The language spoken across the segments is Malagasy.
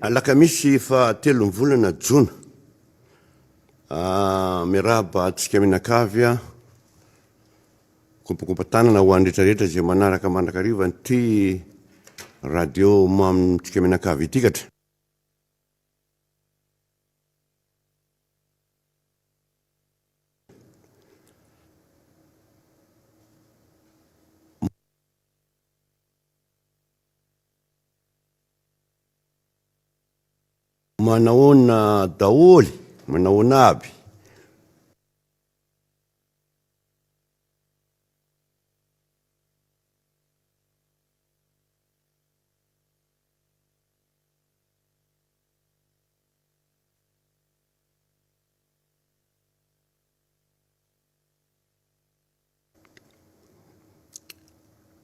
Alakamisy fa 3 volana Jona. Miaraba atsika mianakavy a kompakompa-tanana ho andretrarehetra zay manaraka mandrakariva ty radio mamitsika mianakavy itykatra. Manaona daholy, manaona aby.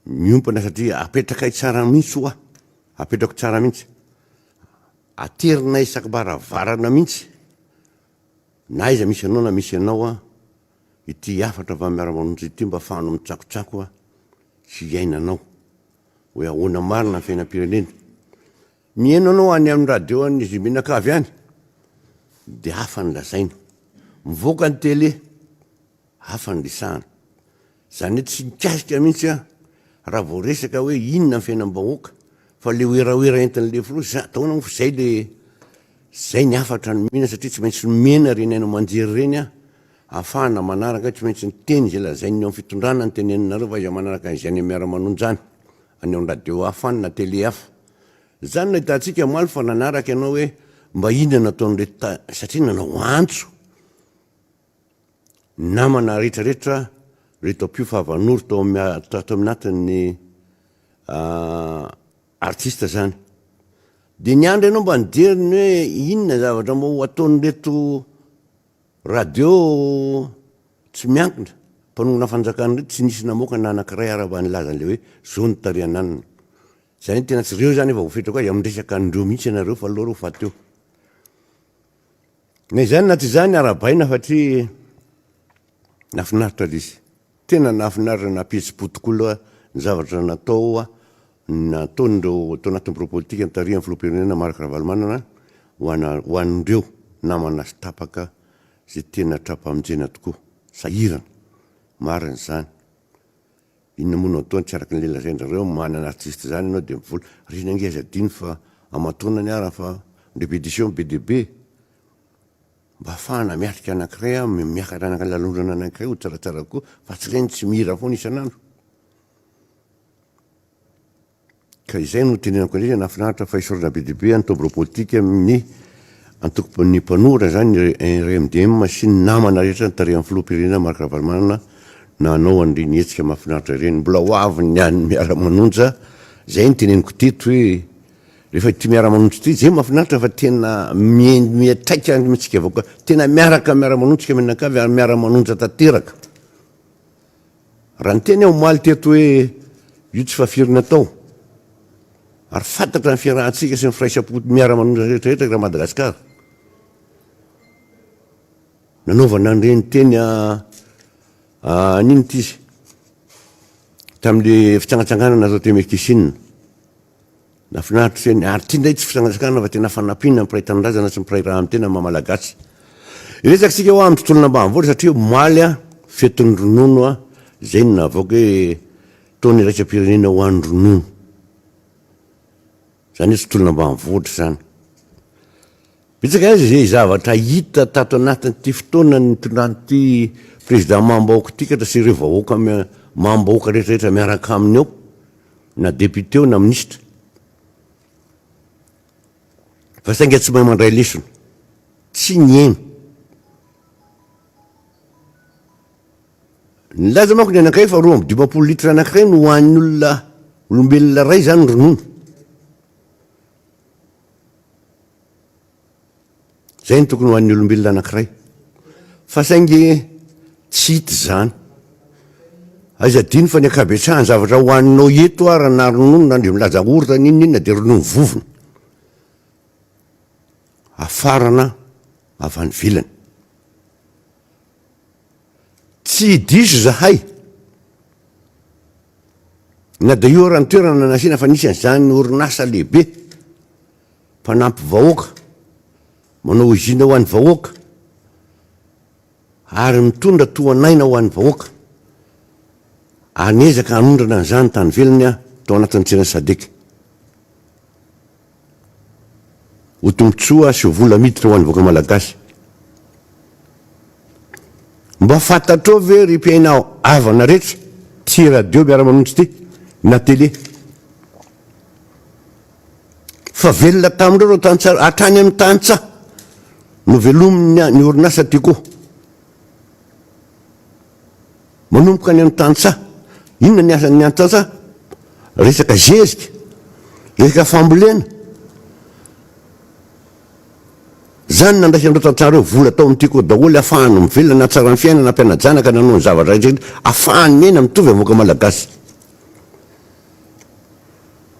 Miompana satria apetrakay tsara mihitsy hoa, apetrako tsara mihitsy. Aterina isaky baravarana mihitsy. Na iza misy anao na misy anao a, ity afatra va Miara Manonja ity mba afahanao mitsakotsako a, sy iainanao. Hoe ahoana marina fiainam-pirenena. Mihaino anao any amin'ny radio an'izy mianakavy any, de hafa ny lazaina. Mivoaka ny télé, hafa ny lisahana. Zany hoe tsy mikasika mihitsy a, raha vao resaka hoe inona ny fiainam-bahoaka, fa le oeraoera entin'le filosy, ataona mo zay le zay ny afatra ny mihina satria tsy maintsy mena reny aino manjery reny a, afahana manaraka tsy maintsy niteny zay lazainy eo amin'ny fitondrana ny teneninareo fa iza manaraka izay any Miara Manonja any, any amin'ny radio hafa any na télé hafa. Zany no hitantsika maly fa nanaraka ianao hoe mba inona nataon'le satria nanao antso namana rehetrarehetra reto apio fa vanoro tao aminatin'ny artiste zany. De ny andro ianao mba nijeriny hoe inona zavatra mba ho ataon'reto radio tsy miankina, mpanongona fanjakana reto tsy nisy namoaka na anankiray araba nilazan'le hoe zao ny tariananina. Zany tena tsy reo zany efa voafetrako azy amindresaka andreo mihitsy anareo fa aloha reo fa teo. Na zany na tsy zany arabaina fatria nafinaritra lizy. Tena nafinaritra nampihetsi-po tokoa ny zavatra natao a, nataon'ireo tao anatin'ny bureau politika nytaria amin'ny filoham-pirenena Marc Ravalomanana ho an'ireo namana sy tapaka zay tena trapa-monjena tokoa. Sahirana, marina zany. Inona moa no ataony tsy araky ny lazaindrareo manana artiste zany ianao de mivola. Reny angeza diny fa amatonany ara fa répétition BDB. Mba afahana miatrika anankiray a, miakatra anaka lalondrona anankiray ho tsaratsara koa, fa tsy reny tsy mihira foana isan'andro. Ka izay no tenenako indrindra nafinaritra fa isorana BDB antao bureau politika amin'ny antoko-ny mpanora zany RMDM sy ny namana rehetra nytaria amin'ny filoham-pirenena Marc Ravalomanana nanao an'ireny hetsika mahafinaritra ireny. Mbola ho avy ny any Miara Manonja, zay ny teneniko teto hoe rehefa ity Miara Manonja ity zay mahafinaritra fa tena miatraika mitsika avao koa. Tena miaraka Miara Manonja mianakavy ary Miara Manonja tanteraka. Raha ny teny aho maly teto hoe io tsy fafirina tao. Ary fantatra ny fiarahantsika sy ny firaisapo Miara Manonja rehetrarehetra raha Madagasikara. Nanaovana an'ireny teny nino ity izy tamin'le fitsangatsanganana zao temekisina. Nafinaritra teny ary ity ndray tsy fitsangatsanganana fa tena fanampiana ny mpiray tanindrazana sy mpiray raha amin'ny tena maha-malagasy. Iresaka sika ho amin'ny tontolona ambanivohitra satria maly a fetin'ny ronono a, zay no navoaka hoe taony iraisam-pirenena ho an'ny ronono. Zany hoe tontolona ambanivohitra zany. Betsaka azy zay zavatra hita tato anatin'ity fotoana ny tondranyity président mambahoaka tikatra sy ireo vahoaka mambahoaka rehetrarehetra miaraka aminy ao, na député na ministre. Fa sainga tsy mahay mandray lesona, tsy niaino. Nilaza manko ny anankiray fa 2 litre anankiray no hoan'ny olona olombelona ray zany ronono. Zay ny tokony hoan'ny olombelona anankiray. Fa saingy tsy hita zany. Aiza diny fa ny akabetrahany zavatra hoaninao eto ara na ronono na ndre milaza orita ninona de ronono vovona. Afarana avy any vilany. Tsy diso zahay. Na de io ara ny toerana nasiana fa nisy an'izany orinasa lehibe. mpanampy vahoaka, manao izina ho an'ny vahoaka, ary mitondra toanaina ho an'ny vahoaka. Anezaka anondrana an'izany tany velony tao anatin'ny tsena sadika. Ho tombotsoa sy ho vola miditra ho an'ny vahoaka malagasy. Mba fantatrao ve ry mpiainao avana rehetra, ty radio Miara Manonja ty na télé, fa velona tamindreo tantsara hatrany amin'ny tantsa no velomin'ny ny orinasa ty koa. Manomboka any amin'ny tantsa, inona ny asan'ny antantsa? Resaka zezika, resaka fambolena. Zany nandraisy andreo tantsara eo vola tao amin'ity koa daholo ahafahany mivelona na tsara ny fiainana ampianajanaka nanao ny zavatra rehetra ahafahany miaina mitovy amin'ny vahoaka malagasy.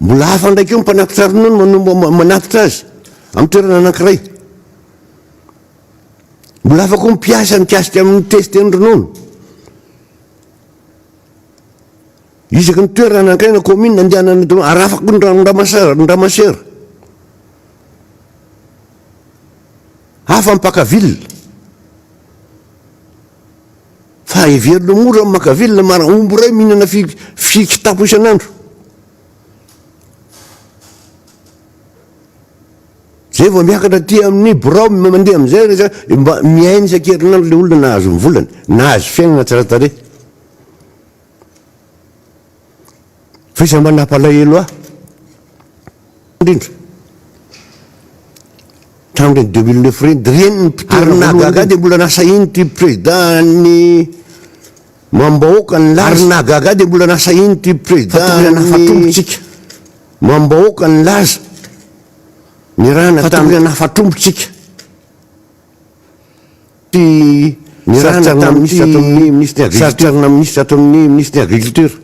Mbola hafa ndraiky io mpanatitra ronono manombo manatitra azy amin'ny toerana anankiray. Mbola hafa koa mipiasa mikasika amin'ny testy ny ronono. Isaky ny toerana anankiray na commune andehanany arafako ny ramasera. Hafa mipakaville. Fa everino mora amin'ny makaville mara ombo ray mihinana fikitapo isan'andro. Zay vao miakatra ty amin'ny birao mandeha amin'izay rehetra mba miaina isan-kerinandro le olona nahazo ny volany, nahazo fiainana tsara tarehy. Fa isa mba nampalahelo aho. Indrindra. Tamin'ny 2009 reny, reny Arina Gaga dia mbola nasa iny ty président-ny mambahoaka ny laza. Arina Gaga dia mbola nasa iny ty président-ny mambahoaka ny laza. Nirana tamin'ny nafatombotsika. Ty nirana tamin'ny ministre ato amin'ny ministre agriculture.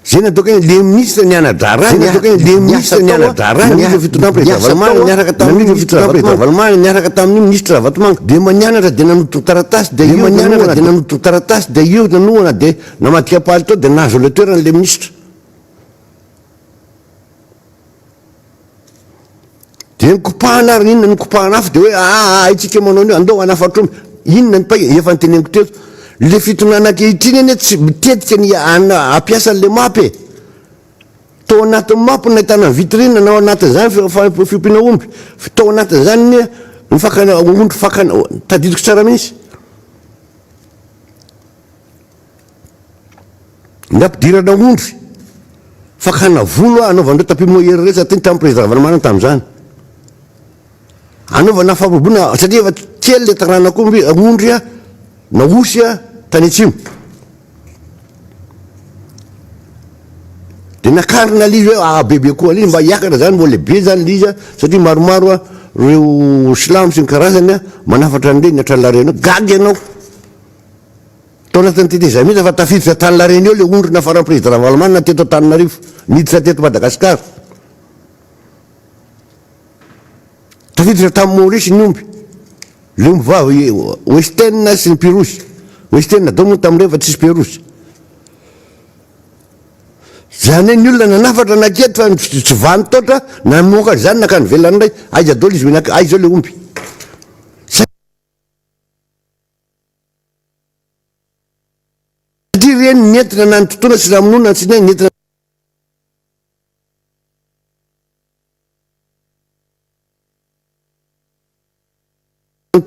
Zay natao hoe le ministre ny anadrarany, le ministre ny anadrarany, le fitondram-president niaraka tamin'ny fitondram-president niaraka tamin'ny ministre Vatomanga. Dia manianatra dia nanoto taratasy, dia io manianatra dia nanoto taratasy, dia io nanohana dia namadika palitao dia nahazo le toerana le ministre. Dia nikopahana ary inona nikopahana hafa dia hoe itsika manao an'io andao anafatromby. Inona ny paika efa nyteneniko teto. Le fitonana ankehitriny eny tsy mitetika ny ampiasa le mapy. Tao anatin'ny mapy nahitana vitrine nao anatin'izany fiompiana omby. Tao anatin'izany ny fakana ondry fakana tadidiko tsara mihitsy. Ny ampidirana ondry fakana volo anaovandreo tapimoery rehetra teny tamin'ny président Vatomanga tamin'izany. Anaovana fampirobona satria efa kely le taranako ondry na osy tany atsimo. Dia nakarina lizy hoe bebe koa lizy mba hiakatra zany mbo lehibe zany lizy satria maromaro reo silamo sy ny karazany manafatra an'ireny ny Tranlareny gagy ianao. Tao anatin'ny teteza mihitsy fa tafiditra Tranlareny eo le ondry nafaran'ny président Vatomanga teto Antananarivo niditra teto Madagasikara. Tafiditra tamin'ny Maurice ny omby. Le omby vavy Western sy ny Pirosy. Western dao moa tamin'ireo fa tsisy Pirosy. Zany ny olona nanafatra nakety fa tsy vany taotra namoaka zany nakany velany indray aiza daholo izy aiza le omby. Satria reny nentina na ny totoana sy ramonona tsy nentina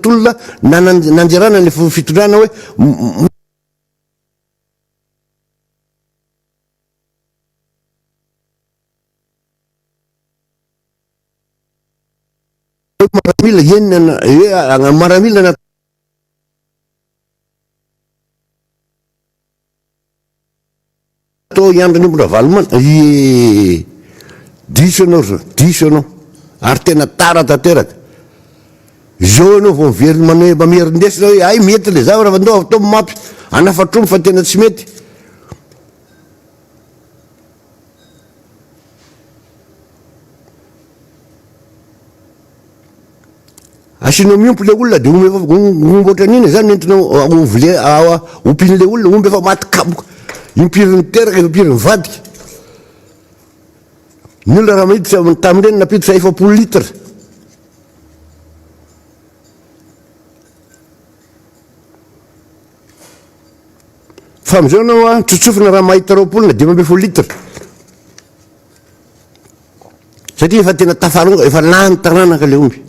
tolona nanjerana le fitondrana hoe maramila enina maramila na atao iandro ny ombona Vatomanga diso anao ary tena tara tanteraka. Zao anao vao miverina mamerindesina hoe ay mety le zavatra fa andao atao mapy anafatromy fa tena tsy mety. Asinao miompy le olona dia omby ohatran'iny zany entinao ompiny le olona omby efa maty kaboka impiriny teraka impiriny vadika. Ny olona raha mahiditra tamin'ireny napiditra 4 litra. Fa amin'izao anao a tsotsofina raha mahita 20 na 12 litra. Satria efa tena tafaronga, efa lany taranaka le omby.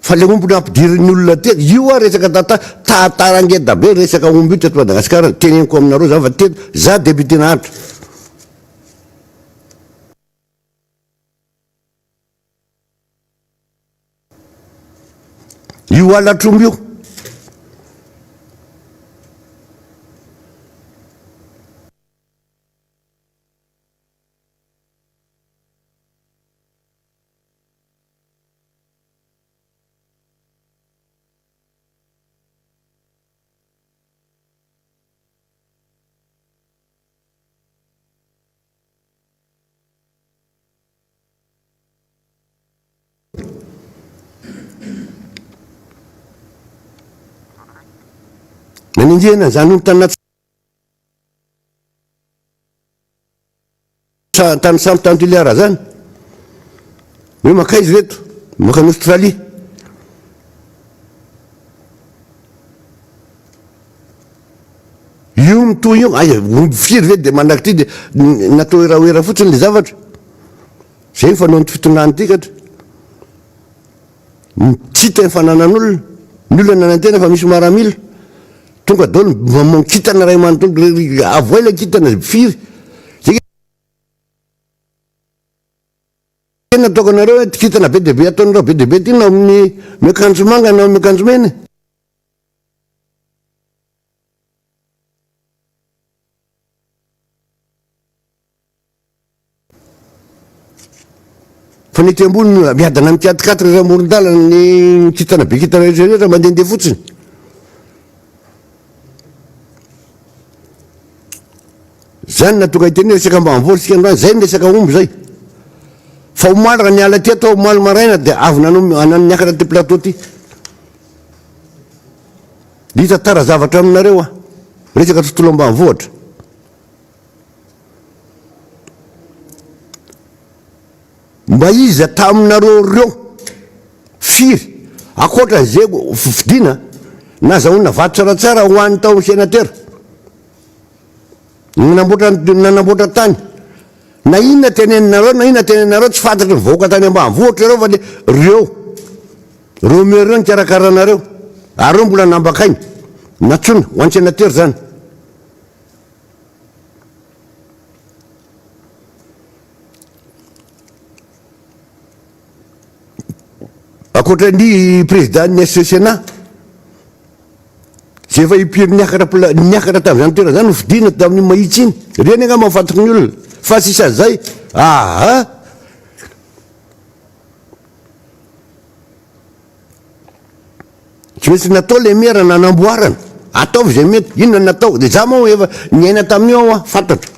Fa le omby nampidirin'ny olona teto, io a resaka tatarangeda be resaka omby io teto Madagasikara, teneniko aminareo za fa teto, za député nahandro. Io alatromby io. Nanindriana zany omby tany samby tany Toliara zany. Hoe maka izy reto, maka ny Australie. Io mitoy io, aya omby firy ve de mandaky ty de natao eraoera fotsiny le zavatra. Zay ny fanao ny fitondrany ty katra. Tsy hita ny fananan'olona, ny olona nanantena fa misy maramila. Tonga daolo mamon kitana ray manontolo avoela kitana firy. Zay tena ataokanareo kitana be dehibe ataonareo be dehibe ty na amin'ny miakanjo manga na miakanjo mena. Fa ny ety ambony miadana amin'ny 4 raha amoron-dalana ny kitana be kitana rehetra mandehandeha fotsiny. Zany natoka hiteny resaka ambanivory sika androany, zay ny resaka omby zay. Fa omaly raha niala ty atao omaly maraina de avy nanao niakatra ty plateau ty. Hita tara zavatra aminareo a, resaka tontolo ambanivohitra. Mba iza taminareo reo firy akoatra zay fidina nazahoana vato tsaratsara ho an'ny tao sénateur nanamboatra tany. Na inona teneninareo na inona teneninareo tsy fantatry mivoaka tany ambanivohitra reo fa le reo mereo ny karakaranareo ary reo mbola nambakainy natsona ho an'ny sénateur zany. Akoatra ny président ny SCCNA zay efa ipiry niakatra tamin'izany toerana zany fidina tamin'ny mahitsy iny. Reny angamba mahafantatry ny olona fa sisa zay aha. Tsy maintsy natao le mera nanamboarana, ataovy zay mety, inona natao de za moa efa niaina tamin'io aho a fantatra.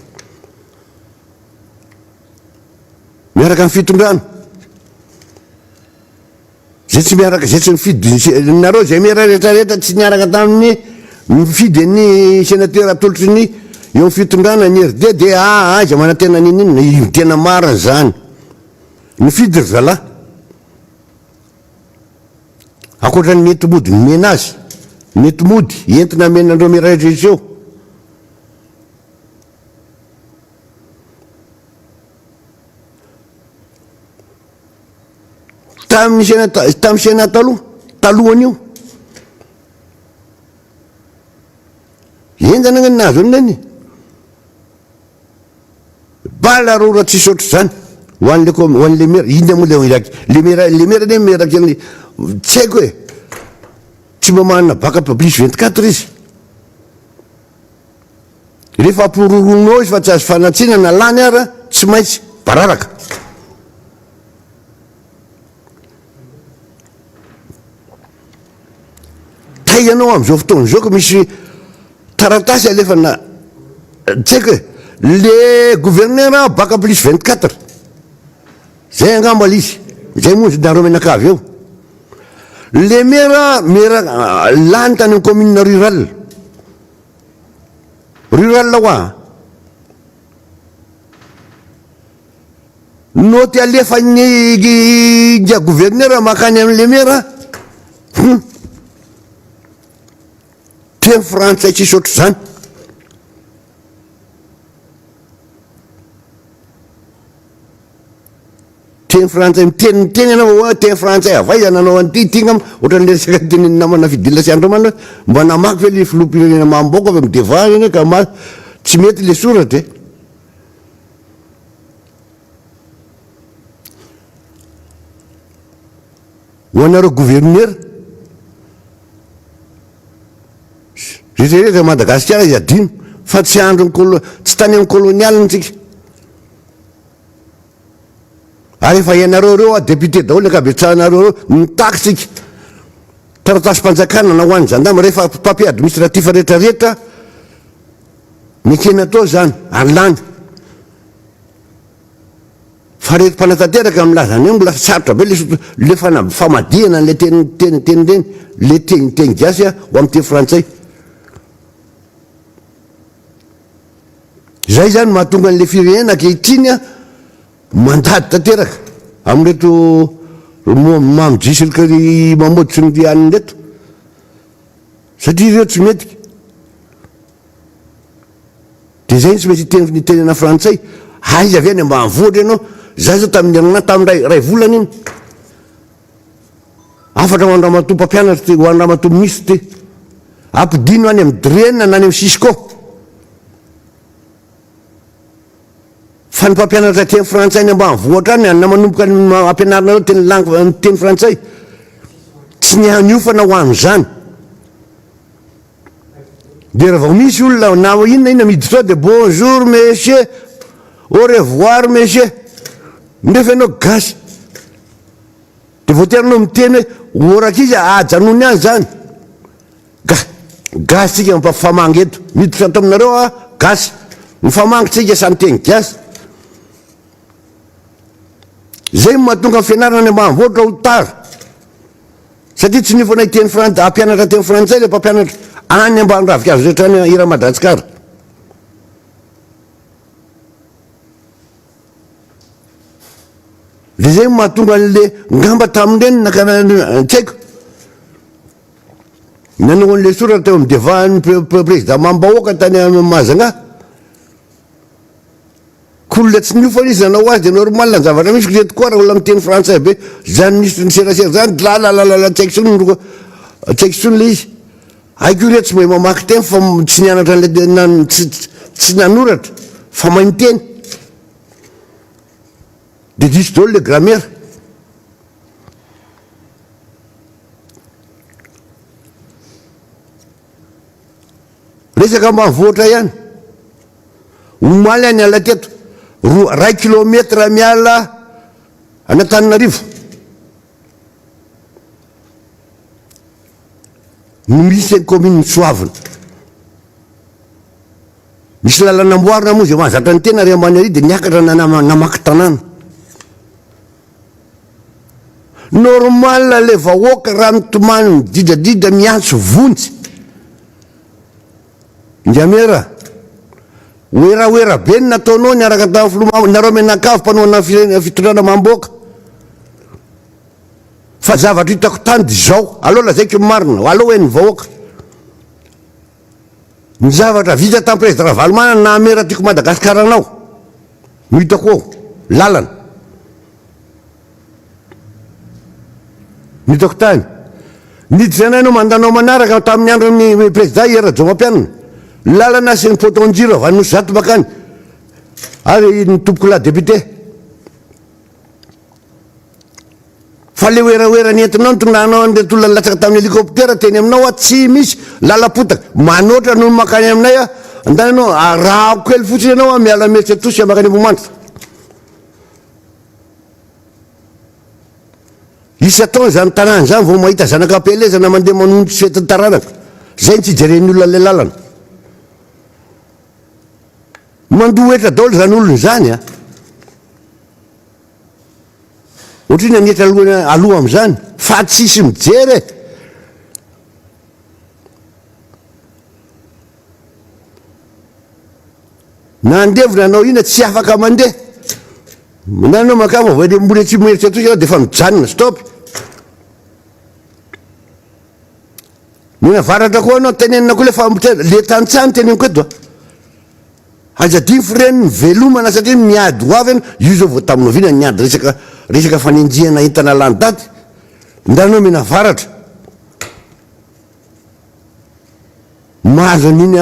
Miaraka amin'ny fitondrana zay tsy miaraka, zay tsy mifidy nareo zay mera rehetrarehetra tsy niaraka tamin'ny mifidy ny sénateur atolotry ny eo amin'ny fitondrana ny RD de aiza manantena ninina tena marina zany. Mifidy ry zalahy. Akoatra ny mety mody ny mena azy, mety mody entina menandreo mera rehetra eo. Tamin'ny sénat talohan'io enjana ny nazo aniny bala rora tsisy ohatry zany ho an'le mera. Iny moa le mera ne mera kely tsy haiko hoe tsy mamanina baka plus 24 izy. Rehefa ampiroroninao izy fa tsy azo fanatsiana na lany ara tsy maintsy bararaka. Ianao amin'izao fotoana zao ko misy taratasy alefana tsy haiko hoe le gouverneur baka plus 24 zay angamba l'izy zay moa nareo menakavy eo. Le mera lany tany amin'ny commune rural ho a no ty alefa ny gouverneur makany amin'le mera teny frantsay tsisy ohatry zany. Teny frantsay miteny anao teny frantsay avay nanao an'ity tigna ohatran'ny resaka teny namana fidilasi andromana mba namaky ve le filoham-pirenena mamboaka avy mideva eny ka tsy mety le soratra e. Ho anareo gouverneur rehetrarehetra Madagasikara izy adino fa tsy andro tsy tany amin'ny kolonialina tsika. Ary efa ianareo reo député daholo akabetsahana reo mitaky tsika taratasy-panjakana na ho an'ny zandama rehefa papier administratif rehetrarehetra mikena tao zany alany fa rehetra mpanatanteraka milazany io mbola sarotra be le famadihana le teny reny le teny gasy ho amin'ny teny frantsay. Zay zany mahatonga an'le firenena ankehitriny mandady tanteraka amin'reto mamodrisy mamoditsy ny aniny reto satria ireo tsy mety. De zay tsy maintsy teny tenena frantsay aiza avy any ambanivohitra ianao. Zay zao tamin'ny herinana tamin'ny ray volana iny afatra ho andramatoa mpampianatra ty ho andramatoa misy ty ampidino any amin'ny Drenina na any amin'ny Cisco fa ny mpampianatra teny frantsay ny ambanivohitra any na manomboka ampianarina teny langue teny frantsay tsy nianiofana ho an'izany. De raha vao misy olona na inona miditra de bonjour monsieur au revoir monsieur ndefa ianao gasy de voateranao miteny hoe oraka izy ajanony any zany gasy tsika mifamangy eto miditra ato aminareo gasy mifamangy tsika samy teny gasy. Zay mahatonga fianarana ny ambanivohitra ho tara satria tsy niofana iteny ampianatra teny frantsay le mpampianatra any ambany ravikazo rehetra any ira Madagasikara. Le zay mahatonga an'le ngamba tamin'ireny tsy haiko nanao an'le soratra teo amin'ny devan'ny président mambahoaka tany Mazanga kolona tsy niofana izy nanao azy de normal ny zavatra misy reto koa raha olona miteny frantsay be zany misy niserasera zany lalalala tsy haiko sony le izy haiko reto tsy mahay mamaky teny fa tsy nianatra an'le tsy nanoratra fa mahay miteny de disy daholo le grammaire. Resaka ambanivohitra ihany omaly any ala teto 2 kilometra miala Anatananarivo no misy commune Soavina misy lalana amboarina moa zay mahazatra ny tena ry ambany ary de niakatra namaky tanàna normal le vahoaka raha mitomany mididradidra miantso vontsy Ndiamera oera be ny nataonao niaraka tamin'ny filoma nareo menakavy mpanoana fitondrana mamboaka fa zavatra hitako tany de zao aloha lazaiko marina aloha hoe ny vahoaka ny zavatra vita tamin'ny président Ravalomana na mera tiako Madagasikara anao no hitako ao lalana hitako tany niditra anay anao mandanao manaraka tamin'ny andron'ny président Iera Jomampianina lalana sy ny potonjiro avy any zato bakany ary ny tompoko la député fa le oeraoera nentinao nitondranao an'reto olona latsaka tamin'ny hélicoptère teny aminao tsy misy lalapotaka manoatra no makany aminay andany anao raha kely fotsiny anao miala metsy atosy makany Amboamanitra isa taona zany tanàny zany vao mahita zanak'ampelezana mandeha manondro fety taranaka zay tsy jeren'ny olona le lalana mandohetra daholo zany olony zany ohatriny anetra aloha am'izany fa tsisy mijery nandevona anao ina tsy afaka mandeha Nanao makava voa mbola tsy miheritry atosy dia efa mijanona stop. Mina varatra koa anao tenenina koa le tantsaha teneniko eto azadiny fireniny velomana satria miady ho avy io zao vao taminao vina niady resaka fanenjiana entana lany daty ndanao mina varatra mahazo an'iny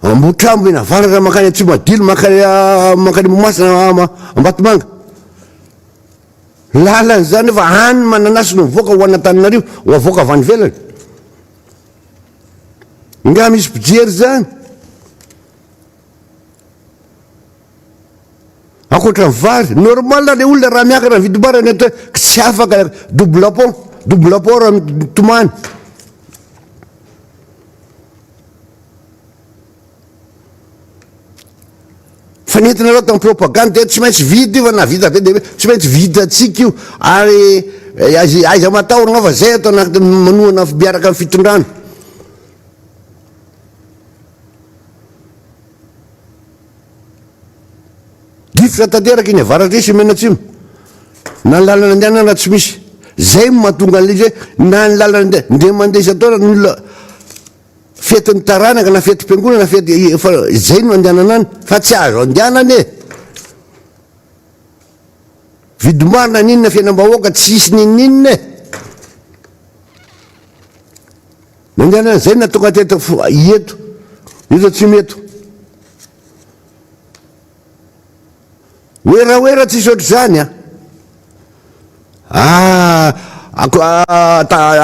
ambotrambo mina varatra makany atsy madilo makany momasina ambatomanga lalany zany efa any mananasy no mivoaka ho anatananarivo ho avoaka avy any velany nga misy pijery zany akoatra ny vary normal le olona raha miakatra ny vidim-barany tsy afaka double pont raha mitomany fa nentinareo tamin'ny propagande tsy maintsy vita io fa na vita be de tsy maintsy vita atsika io ary aiza matahorana fa zay atao anaty manoana miaraka amin'ny fitondrana difitra tanteraky iny avaratra isy menatsimo na ny lalana andehanana tsy misy zay mahatonga an'izy hoe na ny lalana nde mandeha isataona ny olona fetiny taranaka na fety mpiangonana na fety zay no andehanana any fa tsy azo andehanany e vidimarina ninona fiainam-bahoaka tsy isy nininina e nandehanana zay natonga teto ieto io tsy meto oera tsisy ohatry zany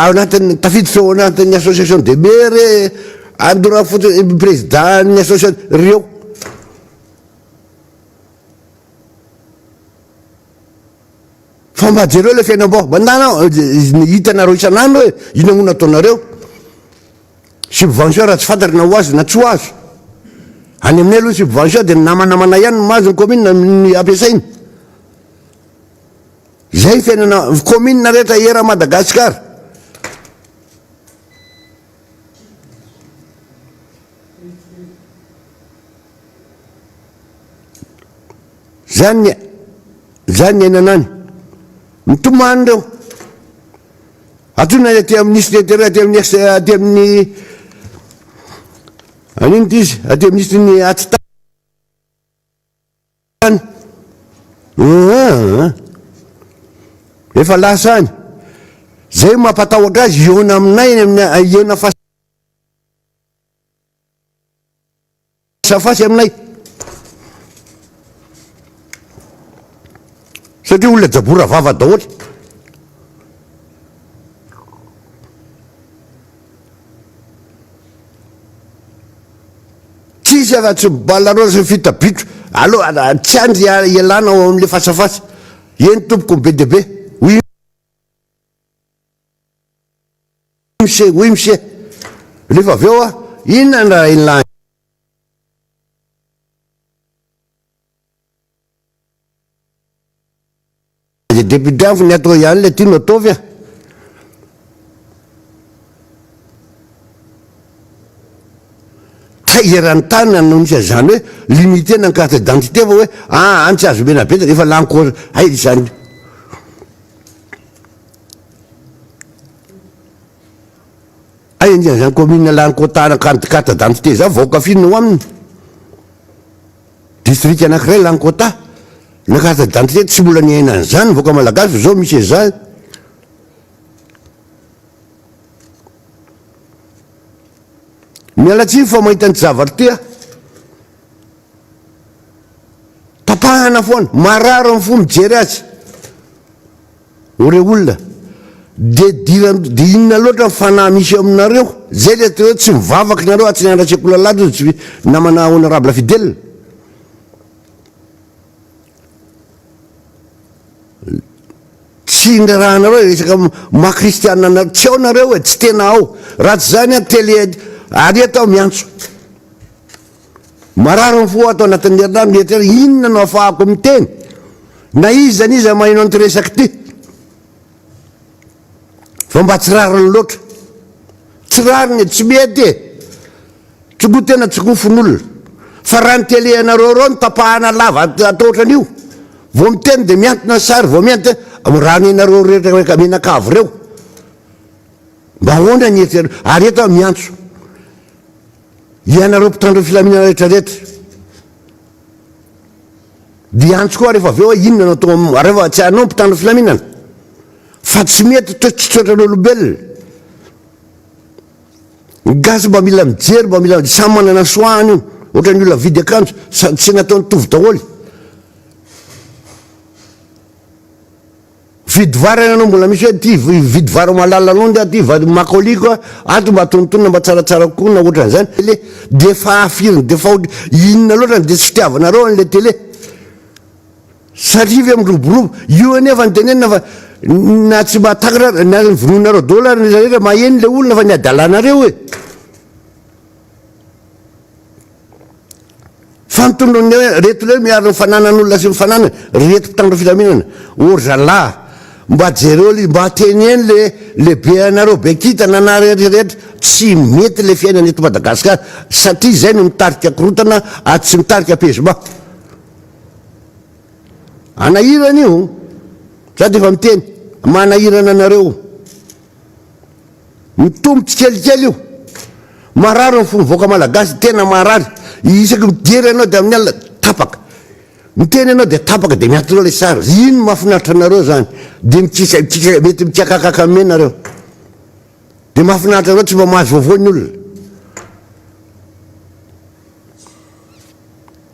anatin'ny tafiditra ao anatin'ny association de maire andora fotsiny président ny association reo fa mba jereo le fiainam-bao mandanao hitanareo isan'andro hoe ino agno nataonareo subvention raha tsy fantatry na ho azy na tsy ho azo any aminay aloha subvention dia namanamana ihany mahazo ny commune ny ampiasainy zay fiainana commune rehetra era Madagasikara zany ainanany mitomany reo atsona aty amin'ny ministre aty amin'ny anino ty izy aty amin'ny ministre ny atitany efa lasa any zay mampatahotra azy Jona aminay Jona fasafasy aminay satria olona jabora vava daholy tsisy afa-tsy mibalarona sy fitabitro aloha tsy andry ialana ao amin'le fasafasy eny tompoko be de be oui monsieur rehefa avy eo inona ny raha ilany député fo ny atao ihany le tiano ataovy taherany tany no misy zany hoe limité na carte d'identité fa hoe any tsy azo mena betaka efa laniko ay zany ay indrina zany commune laniko tana carte d'identité za vaoka finao aminy district anankiray lankota na carte d'identité tsy mbola niainany zany vaoka malagasy fa zao misy zany miala tsiny fa mahita ny zavatra ty tapahana foana mararo amin'ny fo mijery azy ore olona de inona loatra fanahy misy aminareo zay le teo tsy mivavaky nareo atsy niandratseko lalady tsy namana honorable fidèle tsy ndrarahanareo resaka mahakristianina nareo tsy ao nareo e tsy tena ao raha tsy zany tele ary atao miantso mararo ny fo atao anatin'ny herinandro mietra inona no afahako miteny na iza niza mahino anty resaky ty fa mba tsy rariny loatra tsy rariny tsy mety e tsy go tena tsy gofon'olona fa raha ny tele anareo reo ny tapahana lava atao ohatran'io vo miteny de miantona sary vo miantona rano inareo rehetra menakavy reo mba ahoana ny ery ary eto miantso ianareo mpitandro filaminana rehetrarehetra de antso koa rehefa avy eo inona anao tonga rehefa tsy anao mpitandro filaminana fa tsy mety tsy tsoatran'olombelona gasy mba mila mijery mba mila samy manana soahany io ohatran'ny olona vidy akanjo tsy nataony tovy daholy vidy vary anao mbola misy hoe ty vidy vary malala anao nde ty makoliko ato mba atonontonona mba tsaratsara kokoa na ohatran'izany tele de fa afiriny de fa inona loatra de tsy fitiavanareo an'le tele satria ve miroborobo io anefa ny tenenina fa na tsy mahatakatra na vononareo dollar rehetra maheny le olona fa ny adalanareo e fa mitondrony hoe reto le miaro mifananan'olona sy mifananana reto mpitandro filaminana orzalahy mba jereo mba teneny le be anareo be kitana na rehetrarehetra tsy mety le fiainana eto Madagasikara satria zay no mitarika korotana aty tsy mitarika pezima anahirana io za de efa miteny manahirana anareo mitombotsy kelikely io marary ny fomboaka malagasy tena marary isaky mijery anao de amin'ny alina tapaka miteny anao de tapaka de miantonao le sary ino mahafinaritra anareo zany de mety mikiakakaka menareo de mahafinaritra anao tsy mba mahazo vaovao ny olona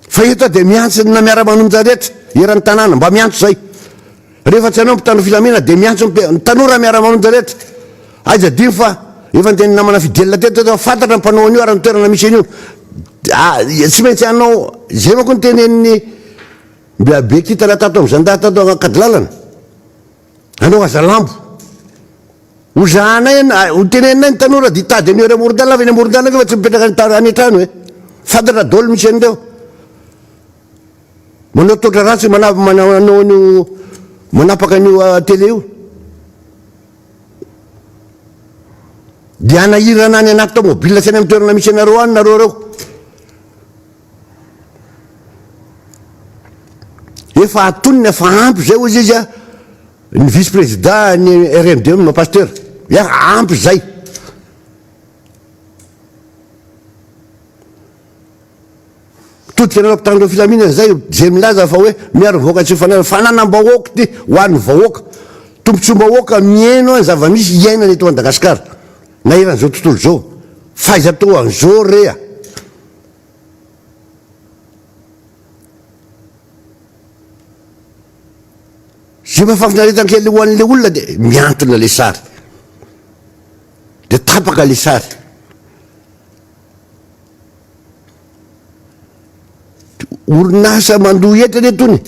fa eto de miantso na Miara Manonja rehetra eran'ny tanàna mba miantso zay rehefa tsy anao mpitandro filaminana de miantso tanora Miara Manonja rehetra aiza dimy fa efa teny namana fidelina teto fantatra mpanao an'io ara ny toerana misy an'io tsy maintsy anao zay manko ny teneniny be kitana tato am'zanda tato ankadilalana anao azalambo ozahanay hoteneninay ny tanora de hitady an'io ary amoron-dalana avy ny amoron-dalana fa tsy mipetraka any an-trano e fantatra daholo misy an'ireo manao totra ratsy manao an'io manapaka an'io tele io de anahirana any anaty tomobile sy any amin'ny toerana misy anareo any nareo reo efa atonina efa ampy zay ozy izy ny vice président ny RMD no pasteur ampy zay todika anareo mpitandro filaminana zay zay milaza fa hoe miaro vahoaka tsy fananam-bahoaka ty ho an'ny vahoaka tombontsom-bahoaka mieno any zava-misy iainana eto Madagasikara na eran'izao tontolo zao faiza to an'izao rea zay mahafafinaretana kely ho an'le olona de miantona le sary de tapaka le sary orinasa mandoa entana etony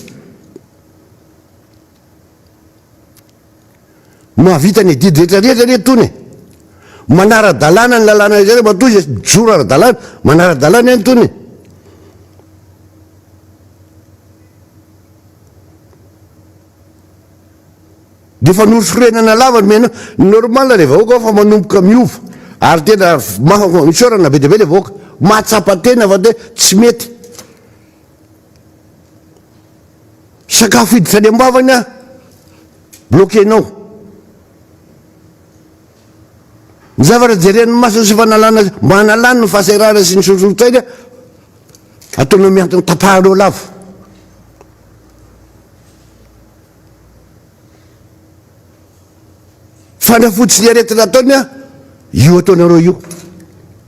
mahavita ny didy rehetrarehetra retony manara-dalàna ny lalàna zay matoy izy joro ara-dalàna manara-dalàna any tony de fa norosorenana lava mena normal le vahoaka fa manomboka miova ary tena misorana be debe le vahoaka mahatsapa tena fa de tsy mety sakafo hiditra any ambavany a bloquenao ny zavatra jeren'ny masony sy fanalana manalany ny fahasairana sy ny sososaina ataonao miantony tapahanao lava fanafody sy ny aretina ataony a io ataonareo io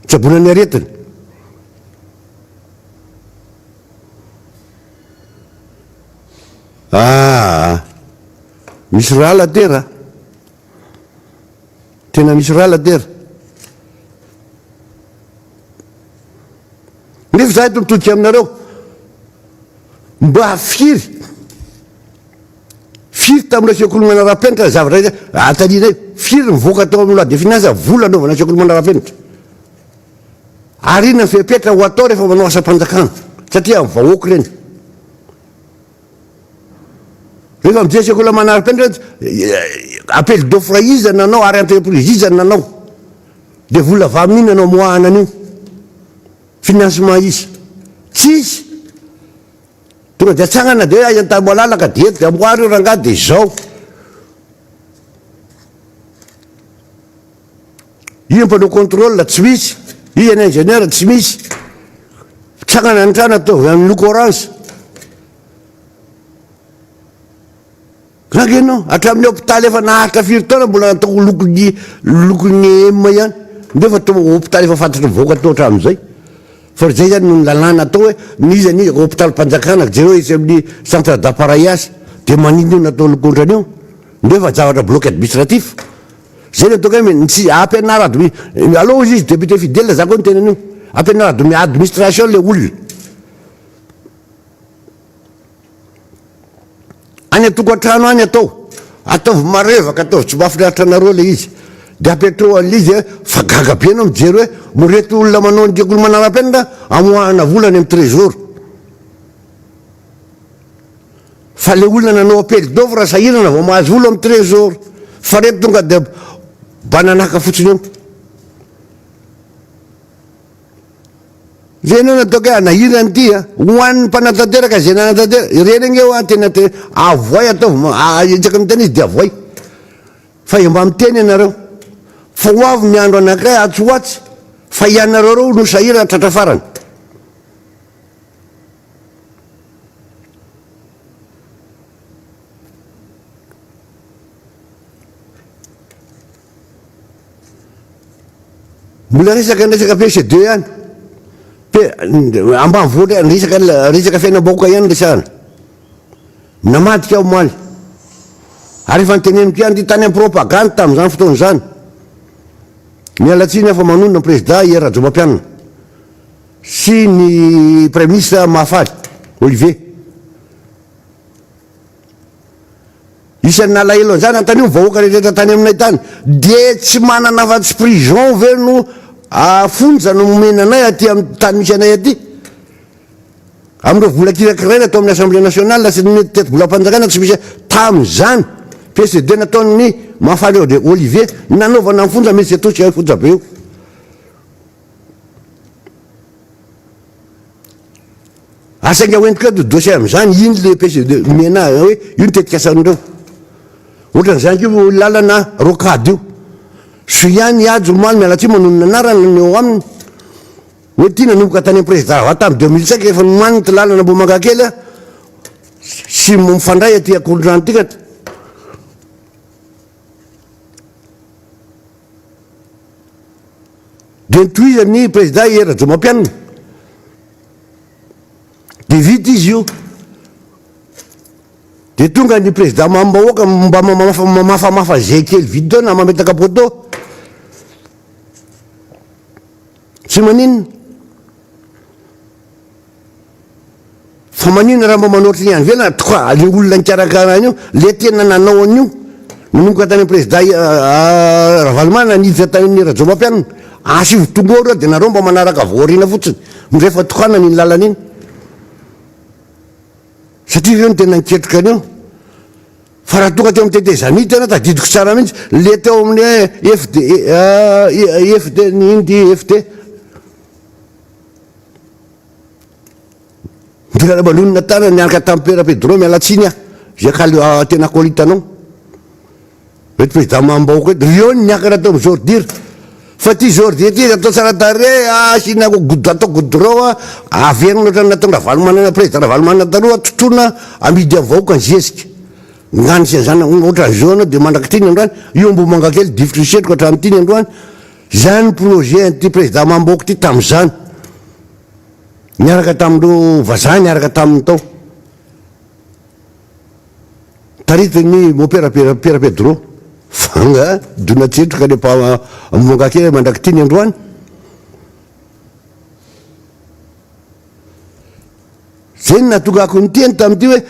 tsabona ny aretina misy raha ladera tena misy raha ladera nefa za eto mitodika aminareo mba firy tamin'ireo fiankolomana ara-penitra zavatra atalinay firy mivoaka tao amin'ny loi de finance vola anaovana fiankolomana ara-penitra ary ina ny fepetra ho atao rehefa manao asa-panjakana satria amin'ny vahoaka reny rehefa mijery fiankolomana ara-penitra appel d'offre iza nanao ary entreprise iza nanao de vola va amin'iny anao moahana an'io financement izy tsisy tonga de atsangana de hoe ayantamoalalaka de eto de amboary io rangahy de zao io mpanao contrôle tsy misy io any ingénieur tsy misy tsangana ny trano ataovy amin'ny loko orange rangenao hatramin'ny hôpitaly efa naharitra firy taona mbola natao lokony M ihany ndefa to hôpitaly efa fantatry mivoaka atao hatramin'izay fa zay zany no lalàna atao hoe nizy any hôpitaly mpanjakana jereo izy amin'ny centre d'appareillage de manino io natao lokondrany io ndefa zavatra bloc administratif zay natao hoe tsy ampianarado aloha izy député fidèle za koa ny tenany io ampianarado mi administration le olona any atokantrano any atao ataovy marevaka ataovy tsy mahafinaritra anareo le izy de apetro an'izy fa gaga be anao mijery hoe moreto olona manao ndikolo manaram-penina amoahana volany amin'ny trésor fa le olona nanao appel d'offre sahirana vao mahazo vola amin'ny trésor fa reto tonga de bananaka fotsiny eo zay anao natao hoe anahirany ty hoan'ny mpanatanteraka zay nanatanteraka reny eo tena te avoay ataovy etsaka miteny izy de avoay fa mba miteny anareo fa ho avy ny andro anankiray atsoatsy fa ianareo reo no sahirana tratra farany mbola resaka PCD ihany ambanivoatra resaka fiainam-bahoaka ihany resahana namadika aho maly ary efa nyteneniko ihany ty tany amin'ny propagande tamin'izany fotoana zany mialatsiny afa manonona président Miara Manonja sy ny premier ministre Mahafaly Olivier isan'ny nalahelo an'izany antany io vahoaka rehetra tany aminay tany de tsy manana afa-tsy prison ve no afonja no momena anay aty amin'ny tany misy anay aty amin'ireo vola kirakiraina atao amin'ny assemblée nationale sy ny teti-bolam-panjakana tsy misy tamin'izany PSD nataony Mahafaly Olivier nanaovana amin'ny fonja mety atosy fonja be io asainga hoentika dossier amin'izany iny le PSD mena hoe io ny tetika asan'ireo ohatran'izany io lalana rocade io so ihany ajo maly mialatsy manonona anarana ny eo aminy hoe ty nanomboka tany amin'ny président va tamin'ny 2005 efa nomaniny ty lalana mbo mangakely sy mifandray aty akondrano tika de nitohizany président Miara Manonja de vita izy io de tonga ny président mambahoaka mba mafamafa zay kely vity tao na mametaka poto tsy maninona fa maninona raha mba manoatra ny any velana toka le olona nikarakarany io le tena nanao an'io nanomboka tany président Ravalomana niditra tany Miara Manonja asivy tongoro de nareo mba manaraka voarina fotsiny mirefa tokana ny lalana iny satria reo no tena niketrika an'io fa raha tonga teo amin'ny tetezany tena tadidiko tsara mihitsy le teo amin'ny FD iny ty FD mbola balonina tana niaraka tampera Pedro mialatsiny zay ka tena kolitanao mety président mambahoaka reo niakatra tao am'zordire fa ty zordi ty atao tsara tare asina atao goudron averina ohatrany natao Ravalomana président Ravalomana taloha totrona amidy amin'ny vahoaka ny zezika ngany sy zany ohatran'ny Jona de mandraky tiny androany io mbo mangakely difrisetriko hatramin'ny tiny androany zany projet ty président mambahoaka ty tamin'izany niaraka tamin'ireo vazaha niaraka tamin'ny tao taritiny mopera Pedro fanga donatsetroka lepa mongakely mandraky tiny androany zay natongako ny teny tamin'ity hoe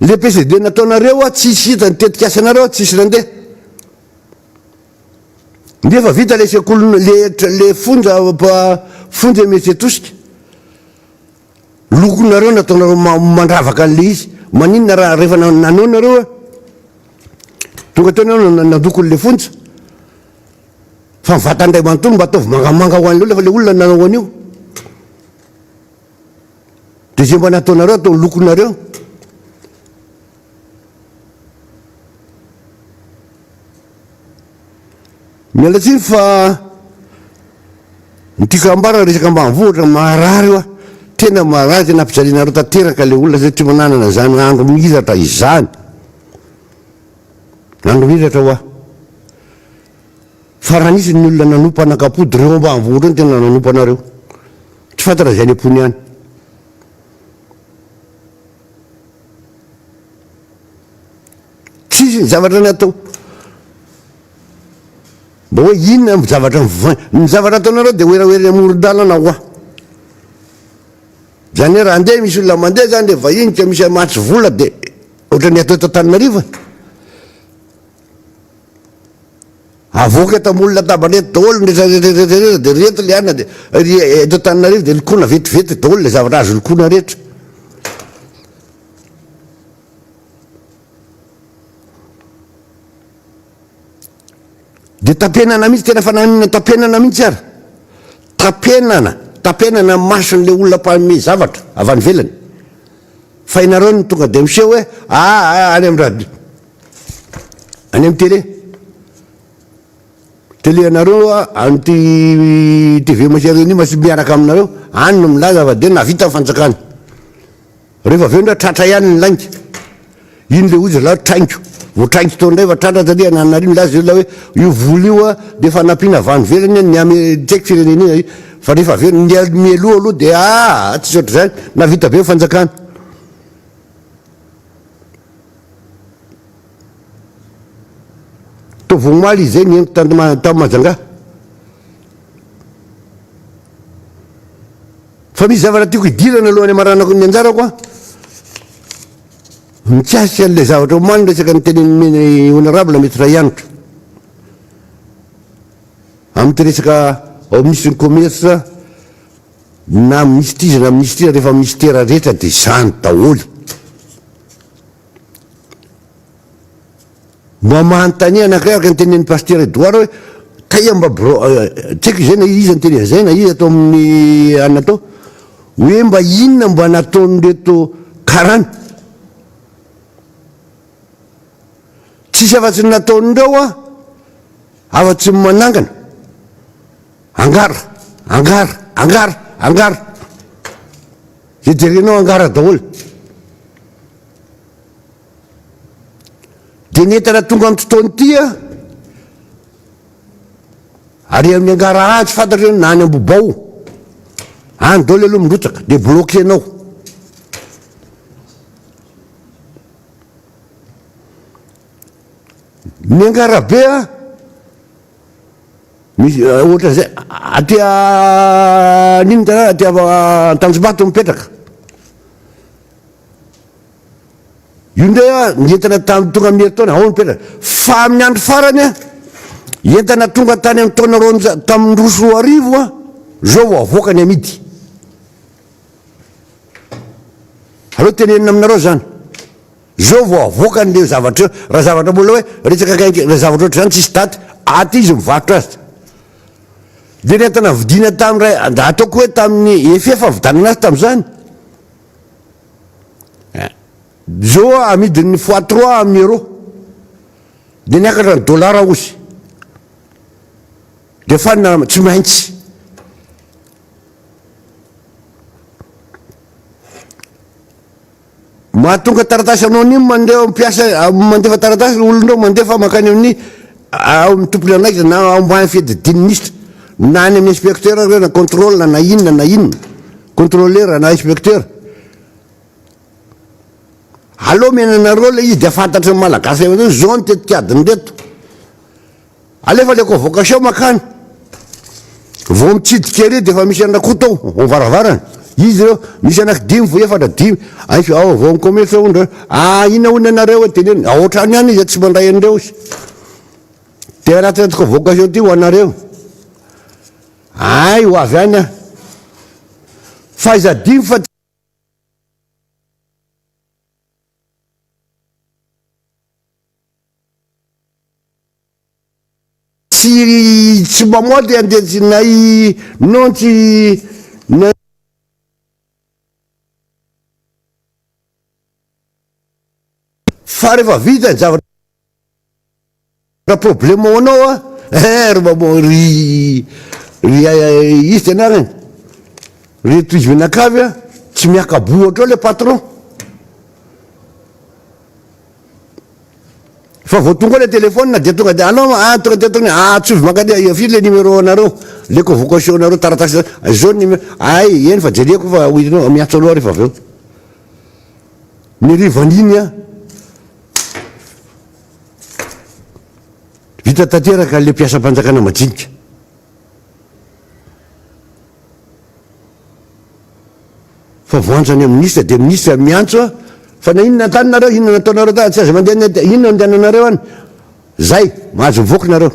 le PSD nataonareo tsisy hita ny tetika asanareo tsisy nandeha ndefa vita le sekolona le fonja mety atosika lokonareo nataonareo mandravaka an'le izy maninona raha rehefa nanao nareo tonga teo nao nandokony le fonja fa mivatandray manontolo mba ataovy mangamanga ho an'le olona fa le olona nanao an'io dia zay mba nataonareo atao lokonareo. Miala tsiny fa nytiako ambara resaka ambanivohitra marary io a, tena marary, tena ampijalianareo tanteraka le olona zay tsy mananana zany andro mihiratra izany, andro mihiratra hoa. Fa raha nisy ny olona nanompa anakapody reo ambanivohitra ny tena nanompa anareo, tsy fantatra zay any am-pony any. Tsisy ny zavatra natao, mba hoe inona ny zavatra ny zavatra ataonareo dia oeraoerany amoron-dalana hoa. Zany hoe raha andeha misy olona mandeha zany dia vahiny ka misy matry vola dia ohatrany atao eto Antananarivo avoaka tamolona tabareto daholo rehetrarehetrarehetra dia rehetra le ana dia eto Antananarivo dia lokona vetivety daholo le zavatra azo lokona rehetra. Dia tapenana mihitsy, tena fananina tapenana mihitsy ara, tapenana mason'le olona mpanome zavatra avy any velany. Fa inareo ny tonga dia miseho hoe any amin'ny radio, any amin'ny télé anareo an'ity TV Maserenio masy miaraka aminareo, any no milaza fa dia navita ny fanjakana. Rehefa aveo ndray tratra ihany ny lainga, iny le ozy la traingo voatraingo tao ndray fa tratra satria nanareo milaza io la hoe io vola io a dia fanampiana avy any velany ny ame tsy haiko firenena fa rehefa aveo mieloha aloha dia tsy ohatr'izany navita be fanjakana. To vomaly izay ny eniko tamin'ny Majanga. Fa misy zavatra tiako hidirana alohan'ny amaranako ny anjarako a, mikasika an'ilay zavatra omaly resaka ny tenen'ny honorable maître Ianitra amin'ny resaka ao misy ny commerce na ministre na ministère rehefa ministère rehetra dia izany daholo. Mba manontany anankiray araka ny tenen'ny pasteur Edouard hoe taia mba tsy haiko izay na iza ny teny zay na iza atao amin'ny anina atao hoe mba inona mba nataon'reto karana, tsisy afa-tsy nataon'ireo a afa-tsy manangana angara zay jerenao angara daholo. Dia netana tonga amin'ny fotoana ity a ary amin'ny angara tsy fantatra eo na any Ambobao any daholo aloha mindrotsaka dia bloquenao. Ny angarabe a misy ohatra zay atya nino tana atya Tanjombato mipetraka io ndray a nientana tonga amin'ny herintaona ao mipetraka, fa amin'ny andro farany a entana tonga tany amin'ny taona tamin'ny roso roa arivo a zao vao avoaka ny amidy. Aleo tenenina aminareo zany, zao vao avoaka n'le zavatra raha zavatra mbola hoe resaka raha zavatra ohatry zany tsisy daty aty izy mivarotra azy. Dia nentana vidina tamin'ray ataoko hoe tamin'ny efa vidanana azy tamin'izany zao amidin'ny x3 amin'ny euro dia niakatra ny dollara ozy dia fanina tsy maintsy mahatonga taratasy anonyme mandeha mpiasa mandefa taratasy olondreo mandefa makany amin'ny tompony anaikitra na ao ambany fedidiny ministre na any amin'ny inspecteur reo na contrôle na inona contrôleur na inspecteur. Aleo menanareo le izy dia fantatry ny malagasy zao ny tetikadiny reto alefa le convocation makany vao mitsidika ery dia efa misy anako tao varavarana izy reo misy anaky 5 vo efatra 5 ao vao micommerce ondreo ina hoy anareo teneny ohatrany any izy tsy mandray an'ireo izy dia anaty convocation ty ho anareo ho avy any a fa iza 5 fa tsy mamoly andeha nay non tsy fa rehefa vita ny zavatra problème ao anao ry izy tenarany ry toizinakavy tsy miakaboa ohatrao le patron fa vao tonga le telefône de tonga de anao tonga de tonga tsovy makany firy le numéro anareo le convocation anareo taratasy zao numéro eny fa jereko fa hitanao miatso aloha rehefa aveo ny rivan'iny vita tanteraka le mpiasam-panjakana majinika fa voanjany amin'ny ministre de ministre miantso fa na inona tanynareo inona nataonareo ta tsy aza mandeha inona andehananareo any zay mahazo mivoaka nareo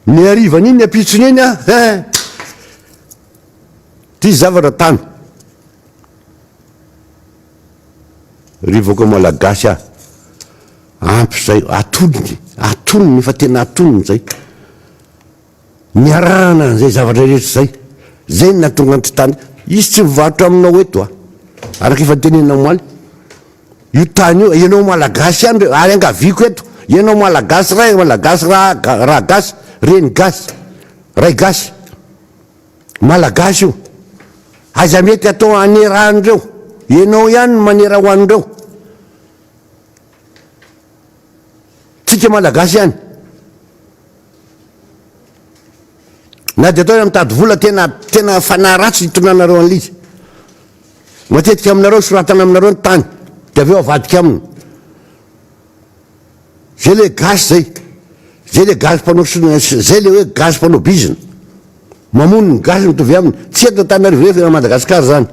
ny arivan'iny apitsony iny ty zavatra tany rivoaka malagasy ampy zay atonony fa tena atonony zay miarahana an'izay zavatra rehetra zay natonga ty tany izy tsy mivarotra aminao eto araka efa tenena moaly io tany io ianao malagasy any ary angaviko eto ianao malagasy ray malagasy raha gasy reny gasy ray gasy malagasy io aza mety atao anerandreo ianao ihany manera ho an'ireo tsika malagasy ihany na de atao mitady vola tena fanahy ratsy hitonanareo an'lizy matetika aminareo soratana aminareo ny tany de aveo avadika aminy zay le gasy zay le gazy mpanao zay le hoe gazy mpanao bizina mamono ny gazy mitovy aminy tsy eto tany arivorefy Madagasikara zany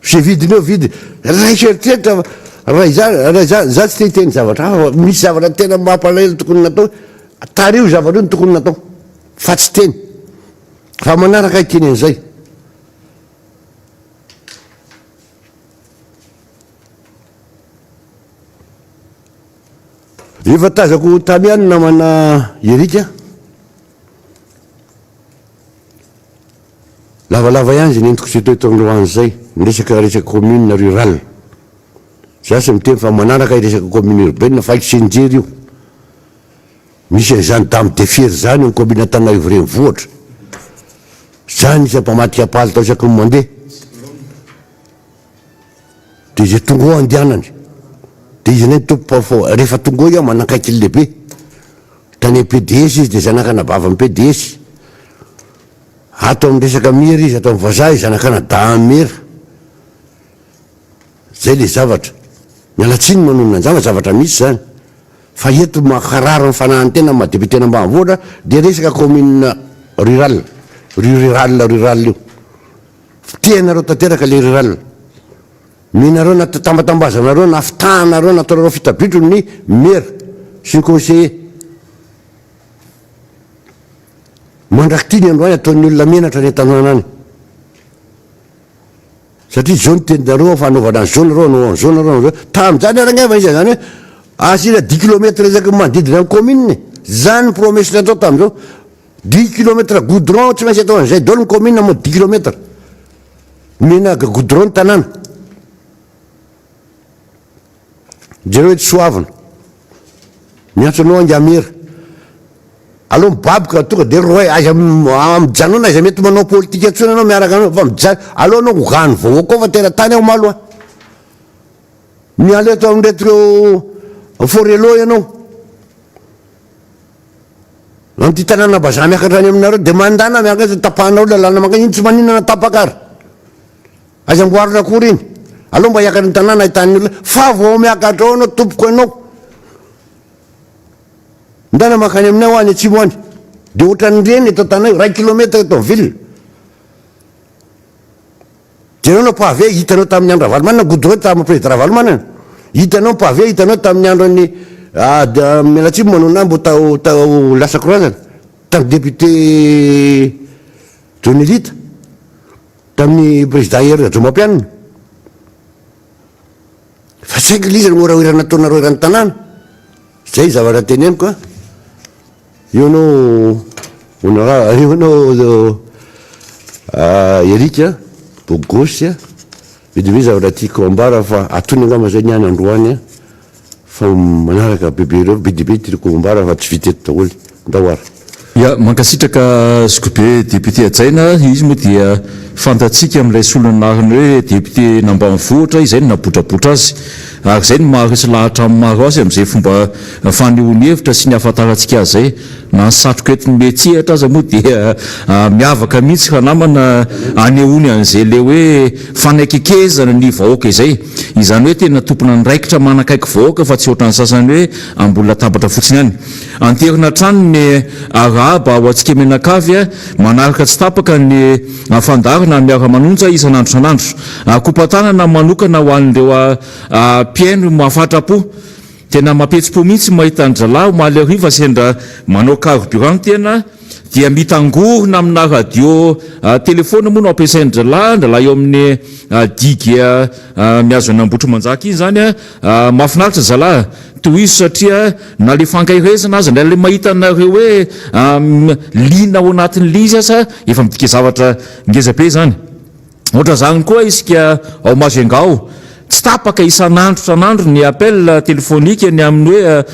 ze vidiny eo vidy raiseritreritra za tsy tehiteny zavatra misy zavatra tena mampalahelo tokony natao tario zavatra io ny tokony natao fa tsy teny fa manaraka hiteny an'izay efa tazako tamy any namana erika lavalava ihany zay nentiko sy toetonroany zay resaky commune rural za sy miteny fa manaraka resaky commune urbaine fa iksenjery io misy zany dame de fier zany ny commune Antananarivo renivohitra zany isy mpamatika apaly tao isaky ny mandeha de zay tonga ao andehanany de izy nay tompo rehefa tonga ao iah manakaiky lehibe tany PDS izy de zanakana bava amin'ny PDS atao amin'ny resaka mira izy atao amin'ny vazaha izy zanakana damera zay le zavatra mialatsiny manonona anjama zavatra misy zany fa eto makararo ny fanahantena madeputena ambanivohitra de resaka commune rural io tianareo tanteraka le rural minareo na tambatambazanareo na afitahanareo nataonareo fitabitro ny mera sy ny conseiller mandraky ty ny androany ataon'ny olona menatra ny tanàna any satria zao nitenareo fanaovana ny zao tamizany aragneva izy zany hoe asina 10 kilometre resaky manodidina ny commune zany promesy natao tamizao 10 kilometre goudron tsy maintsy atao an'izay dolo ny commune mo 10 kilometre mena goudron ny tanàna jereo hoe tsy soavina miantso anao angamera aloha mibaboka tonga de roy aza mijanona aza mety manao politika antsona anao miaraka anao fa mijano aloha anao hogany vahoaka ao fa tena tany ao malo miala eto amin'retreo forelo ianao amty tanàna baza miakatrany aminareo de mandana miaka tapahanao lalàna maka iny tsy maninana tapakary aza mboarina akory iny aloha mba hiakatra ny tanàna ahitany olona fa vao miakatra ao anao tompoko anao ndana makany aminay ho any atsimo any de ohatrany reny eto tanay 1 kilometre eto amin'ny ville jereo nao pave hitanao tamin'ny andro ravalomanana goudron tamin'ny président ravalomanana hitanao pave hitanao tamin'ny andro any mialatsimo manona mbo tao lasa korazana tamin'ny député jonelita tamin'ny président hery jomampianina fa saingy liza ny moraoirana ataonareo irany tanàna zay zavatra teneniko io anao erika bogosy vidivi zavatra tiako ambara fa atony angamba zay niany androany fa manaraka bebe reo bidibe tiako ambara fa tsy viteto daholy ndahoara ya mankasitraka sikobe député Jaina izy moa dia fantatsika amin'ilay solonariny hoe député nambanivohitra izay no nabotrabotra azy ary zay no maharesy lahatra maro azy amin'izay fomba fanehoany hevitra sy ny ahafantarantsika azy zay na ny satroka entiny metsihatra aza moa dia miavaka mihitsy raha namana anehoany an'izay le hoe fanaikekezana ny vahoaka izay izany hoe tena tompona niraikitra manakaiky vahoaka fa tsy ohatran'ny sasany hoe ambony latabatra fotsiny ihany anterina trano ny araba ho antsika menakavy manaraka tsy tapaka ny fandarana Miara Manonja isan'andro san'andro kopatanana manokana ho an'ireo mpiaino mahafatrapo tena mapetsi-po mihitsy mahita ny zalahy maly ariva sendra manao carburant tena dia mitangorona amina radio telefona moa no ampiasain'ny zalahy eo amin'ny digy miazo an'Ambotro Manjaka iny zany mahafinaritra zalahy toy izy satria na le fankairezana azy na le mahita anareo hoe lina ao anatin'ny lizy asa efa midika zavatra ngezabe zany ohatra zany koa isika ao Mazengao tsy tapaka isan'andro ny appel telefonika ny amin'ny hoe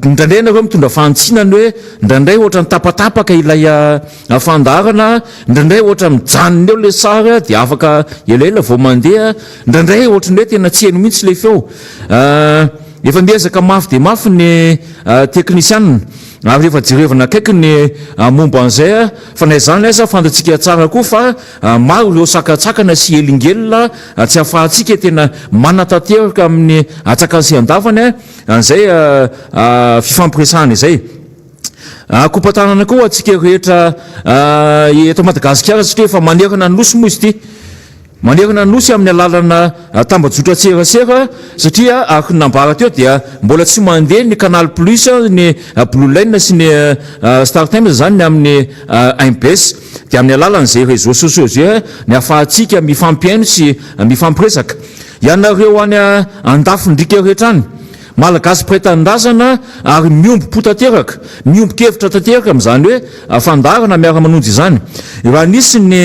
ndraindray nareo mitondra fanitsinany hoe ndraindray ohatra ny tapatapaka ilay fandarana ndraindray ohatra mijanony eo le sary dia afaka elaela vao mandeha ndraindray ohatra ny hoe tena tsy heno mihitsy le feo efa miezaka mafy dia mafy ny teknisianina ary rehefa jerevana akaiky ny momba an'izay fa na izany aza fantatsika tsara koa fa maro ireo sakatsakana sy elingelona tsy ahafahantsika tena manatanteraka amin'ny atsakany sy andafany an'izay fifampiresahana izay kopatanana koa atsika rehetra eto Madagasikara satria efa manerana ny nosy moa izy ity manerana ny nosy amin'ny alalana tambajotra tserasera satria ary nambara teo dia mbola tsy mandeha ny Canal Plus ny Blue Line sy ny Star Times zany ny amin'ny MBS dia amin'ny alalan'izay réseaux sociaux zay ny ahafahantsika mifampiaino sy mifampiresaka ianareo any andafindrika rehetra any malagasy pretanindrazana ary miombo-po tanteraka miombo-kevitra tanteraka amin'izany hoe fandarana Miara Manonja izany raha nisy ny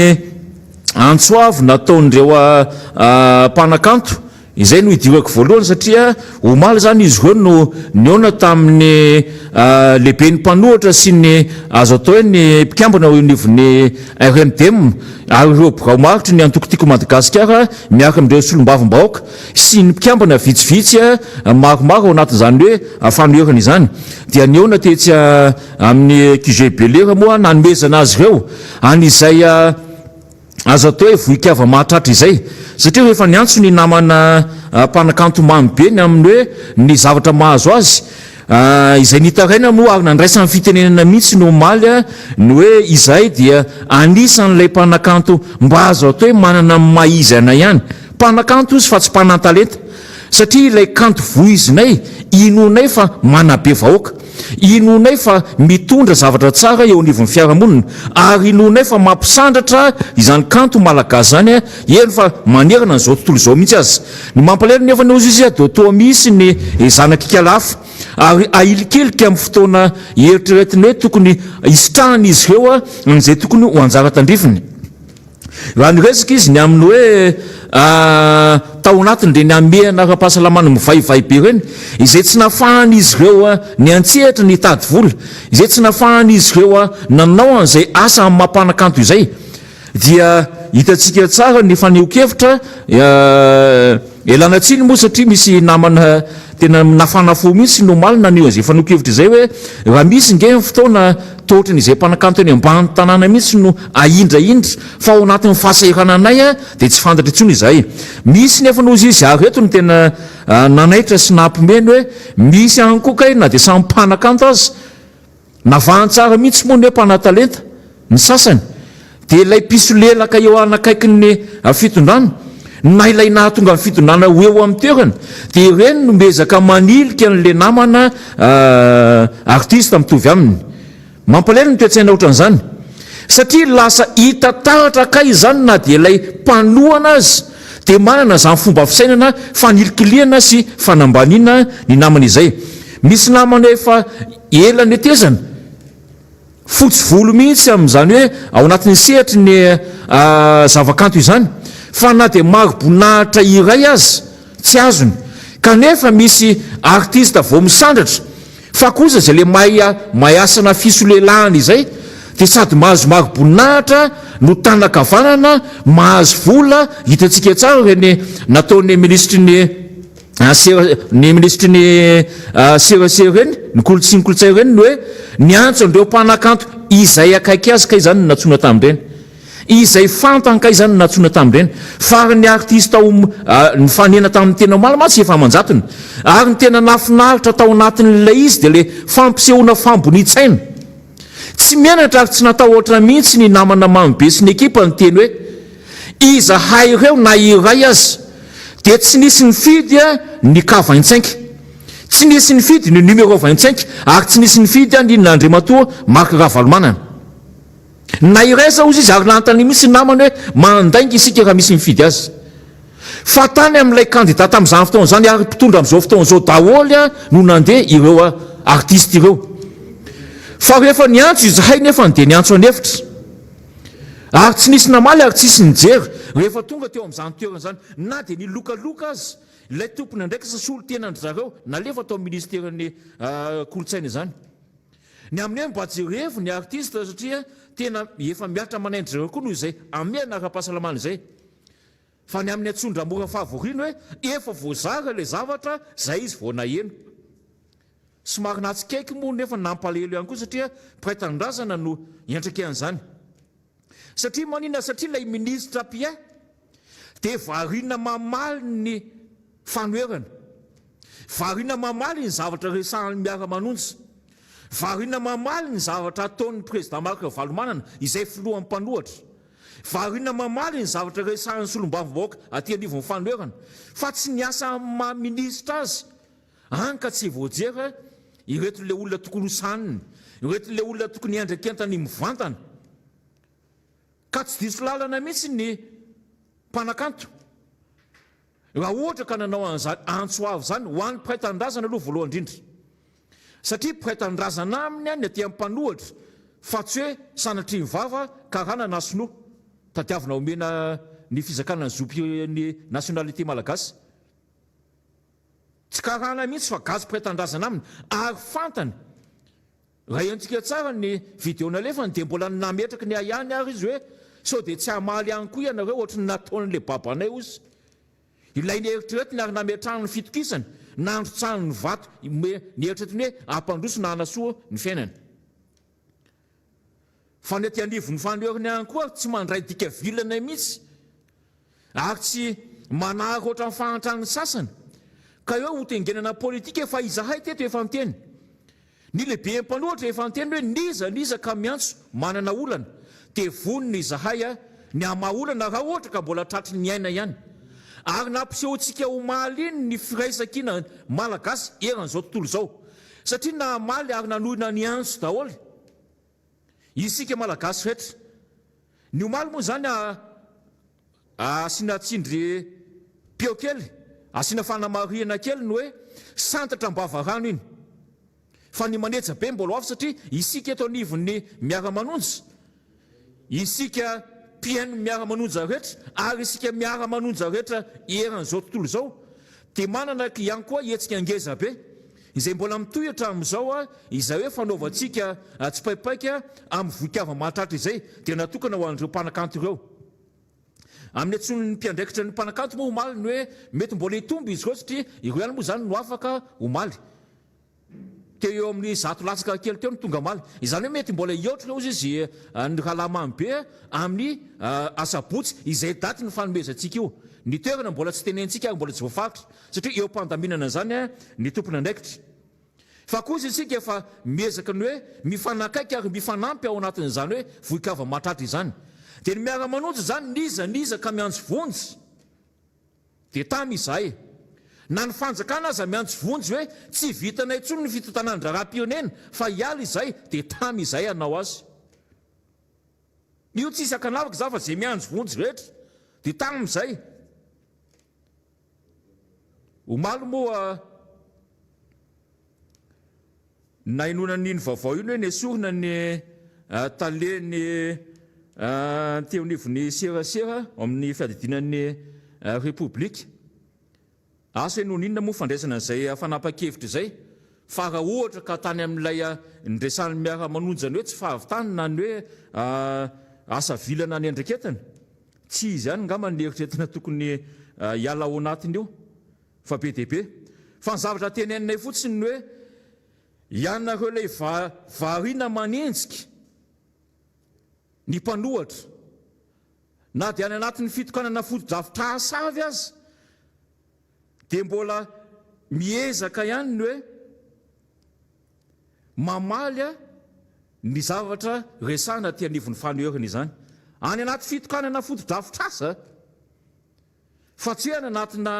antsoavy nataon'ireo mpanakanto izay no idirako voalohany satria omaly zany izy ireo no niona tamin'ny lehibe ny mpanohatra sy ny azo atao hoe ny mpikambana nivon'ny RNDM ary ireo braomaritra ny antokotiko Madagasikara miaraka amin'ireo solombavim-bahoaka sy ny mpikambana vitsivitsy maromaro ao anatin'izany hoe fanoherana izany dia niona tetsy amin'ny QG moa nanomezana azy ireo an'izay azo atao hoe vohikava mahatratra izay satria rehefa niantso ny namana mpanakanto mamy be ny amin'ny hoe ny zavatra mahazo azy izay nitaraina moa ary nandraisan'ny fitenenana mihitsy no maly ny hoe izay dia anisan'ilay mpanakanto mba azo atao hoe manana maizana ihany mpanakanto izy fa tsy mpanantalenta satria ilay kanto voizinay inonay fa manabe vahoaka inonay fa mitondra zavatra tsara eo anivon'ny fiarahamonina ary inonay fa mampisandratra izany kanto malagasy zany eny fa manerana n'izao tontolo izao mihitsy azy ny mampalahelo nefa ny ozy izy dia toa misy ny zanak'ikalafa ary ailikelika amin'ny fotoana eritreretiny hoe tokony isitrahany izy ireo n'izay tokony ho anjara tandrifiny raha niresaka izy ny amin'ny hoe tao anatiny de ny amehana ara-pahasalamana mivaivay be reny izay tsy nafahany izy ireo ny antsehatra ny tady vola izay tsy nafahany izy ireo nanao an'izay asa amin'ny mampanakanto izay dia hitatsika tsara ny faneho-kevitra elana tsiny moa satria misy namana tena nafanafo mihitsy no malina anio an'izay faneho-kevitra izay hoe raha misy nge fotoana tohatra n'izay mpanakanto any ambany tanàna mihitsy no aindraindra fa ao anatin'ny fahasairana anay dia tsy fantatra intsony izahay misy nefa nozy izy ary eto ny tena nanaitra sy nampimeny hoe misy any koa kay na dia samy mpanakanto azy navahantsara mihitsy moa ny hoe mpanatalenta ny sasany dia ilay piso lelaka eo anakaiky ny fitondrana na ilay nahatonga amin'ny fitondrana ho eo amin'ny toerana dia ireny no mezaka manilika n'le namana artista mitovy aminy mampalahelo ny toetsaina ohatran'izany satria lasa hita taratra kay izany na dia ilay mpanohana azy dia manana izany fomba fisainana fanilikiliana sy fanambaniana ny namana izay misy namana efa elany etezana fotsy volo mihitsy amin'izany hoe ao anatin'ny sehatry ny zavakanto izany, fa na dia maro-boninahitra iray azy tsy azony, kanefa misy artista vao misandratra fa kosa zay le mahay asana fisolelahana izay dia sady mahazo maro-boninahitra no tanakavanana, mahazo vola. Hitantsika tsara reny nataon'ny ministry ny ministry ny serasera reny, ny kolotsinkolotsaina reny ny hoe niantso an'ireo mpanakanto izay akaiky azy ka izany natsoina tamin'ireny, izay fantany ka izany natsoina tamin'ireny. Farany artista ny fanena tamin'ny tena malamasy efa manjatony, ary ny tena nafinaritra tao anatin'ilay izy dia le fampisehoana fambonitsaina. Tsy mianatra ary tsy natao ohatra mihitsy ny namana mamibe sy ny ekipa ny teny hoe izahay ireo na iray azy dia tsy nisy nifidy ny ka 25, tsy nisy nifidy ny numéro 25, ary tsy nisy nifidy ny Nandriamatoa Marc Ravalomanana. Na iray zao izy ary nanontany misy namany hoe mandainga isika raha misy mifidy azy. Fa tany amin'ilay kandidata tamin'izany fotoana izany ary mpitondra amin'izao fotoana izao daholo no nandeha ireo artiste ireo. Fa rehefa niantso izahay nefa dia niantso anefitra, ary tsy nisy namaly ary tsisy nijery. Rehefa tonga teo amin'izany toerana izany, na dia nilokaloka azy ilay tompony ndraiky sa solo tenany zareo nalefa tao ministeran'ny kolotsaina izany. Ny amin'io mba jerevo ny artiste satria tena efa miaritra manaindry zareo koa noho izay amena ara-pahasalamana izay. Fa ny amin'ny atsondra mora fahavoriana hoe efa voazara ilay zavatra zay izy vao naheno. Somary natsikaiky moa nefa nampalahelo ihany koa satria mpiray-tanindrazana no iantraka an'izany. Satria manina, satria ilay ministra Pia dia variana mamaly ny fanoerana, variana mamaly ny zavatra resahan'ny Miara Manonja, variana mamaly ny zavatra ataon'ny président Marc Ravalomanana izay filohan'ny mpanohatra, variana mamaly ny zavatra resahan'ny solombavambahoaka aty anivon'ny fanoerana. Fa tsy niasa maministra azy hany ka tsy voajery ireto le olona tokony hosaniny, ireto le olona tokony hiandraikentany mivantana. Ka tsy diso lalana mihitsy ny mpanakanto raha ohatra ka nanao an'izany antsoavo zany ho an'ny mpiray-tanindrazana aloha voalohany indrindra. Satria mpiray-tanindrazana aminy ny aty amin'ny mpanohatra, fa tsy hoe sanatry ny vava karana nasonoa tadiavina omena ny fizakana ny zopy ny nationalité malagasy. Tsy karana mihitsy fa gazy mpiray-tanindrazana aminy ary fantany. Raha iantsika tsara ny vidéo nalefany dia mbola nametraka ny ahany ary izy hoe sao dia tsy hamaly ihany koa ianareo ohatra ny nataon'ilay babanay ozy. Ilay ny eritreretiny ary nametrahany ny fitokisany, nandrotsahany ny vato ny eritreretiny hoe ampandroso na hanasoa ny fiainany. Fa ny aty anivon'ny fanoerana ihany koa tsy mandray dika vilana mihitsy ary tsy manary ohatra ny fahantrany sasany. Ka eo ho tengenana politika efa izahay teto efa miteny. Ny lehibe mpanohatra efa miteny hoe niza ka miantso manana olana dia vonina izahay ny amaolana raha ohatra ka mbola tratry ny aina ihany. Ary nampisehontsika ho maly iny ny firaisankina malagasy eran'izao tontolo izao. Satria namaly ary nanohina ny antso daholo isika malagasy rehetra. Ny omaly moa zany asiana tsindry pio kely, asiana fanamarihana kely no hoe santatra mbava rano iny. Fa ny maneja be mbola avy satria isika eto anivon'ny Miara Manonja, isika mpiaino Miara Manonja rehetra ary isika Miara Manonja rehetra eran'izao tontolo izao dia manana ihany koa hetsika angeza be izay mbola mitohatra amin'izao izay hoe fanaovantsika tsy paipaika amin'ny voikava mahatratra izay dia natokana ho an'ireo mpanakanto ireo. Amin'ny antson'ny mpiandraikitra ny mpanakanto moa omaly ny hoe mety mbola hitomby izy ireo satria ireo ihany moa zany no afaka omaly. Teo eo amin'ny zato latsaka kely teo ny tonga maly. Izany hoe mety mbola hiaotra ozy izy ny rahalamamy be amin'ny asabotsy izay daty ny fanomezantsika io. Ny toerana mbola tsy tenentsika ary mbola tsy voafaritra satria eo am-pandaminana zany ny tompony andraikitra. Fa kosa isika efa miezaka ny hoe mifanakaiky ary mifanampy ao anatin'izany hoe voikava mahatratra izany. Dia ny Miara Manonja zany niza ka miantso vonjy dia tamy izahay. Na ny fanjakana aza miantso vonjy hoe tsy vitanay intsony ny fitantanany raharaham-pionena fa hiala izay dia tamy izay hanao azy. Io tsisy akanavaka za fa zay miantso vonjy rehetra dia tamy izay. Omaly moa nainona n'iny vaovao iny hoe nesorina ny taleny teo nivony serasera amin'ny fiadidinan'ny repoblika. Asa hoe noho inona moa fandraisana an'izay fanapa-kevitra izay fa raha ohatra ka tany amin'ilay nidresany miara manonjany hoe tsy fahavitany na ny hoe asa vilana ny andreketana, tsy izy ihany ngamba ny eritreretina tokony hiala ao anatiny io fa be dia be. Fa ny zavatra tenenina fotsiny ny hoe ianareo ilay variana manenjika ny mpanohatra na dia any anatin'ny fitokanana foto-davitra asavy azy dia mbola miezaka ihany ny hoe mamaly ny zavatra resana ty anivon'ny fanoherana izany any anaty fitokanana foto-davitra asa, fa tsy hoe any anatina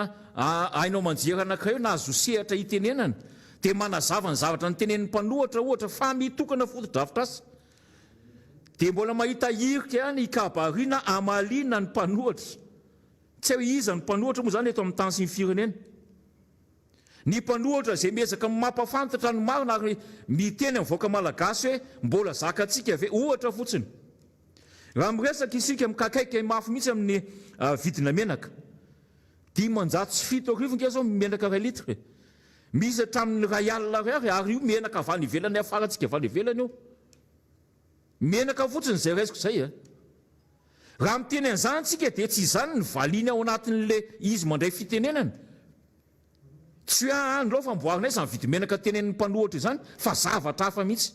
ainao manjery anankiray na azo sehatra hitenenana dia manazava ny zavatra ny tenen'ny mpanohatra ohatra fa mitokana foto-davitra asa, dia mbola mahita irika ihany hikabariana amaliana ny mpanohatra. Tsy hoe iza ny mpanohatra moa zany eto amin'ny tany sy ny firenena. Ny mpanohatra izay miezaka mampafantatra ny marina ary miteny amin'ny voaka malagasy hoe mbola zakantsika ve ohatra fotsiny. Raha miresaka isika mikakaiky mafy mihitsy amin'ny vidina menaka 507 nge zao menaka 2 litre, misy hatramin'ny R1 ary io menaka avy any ivelany afarantsika avy any ivelany io. Menaka fotsiny izay raisiko izay. Raha miteny an'izany tsika dia tsy izany ny valiny ao anatin'le izy mandray fitenenana. Tsy hoe andro fa mboarinay izany vidy menaka tenen'ny mpanohatra izany fa zavatra hafa mihitsy.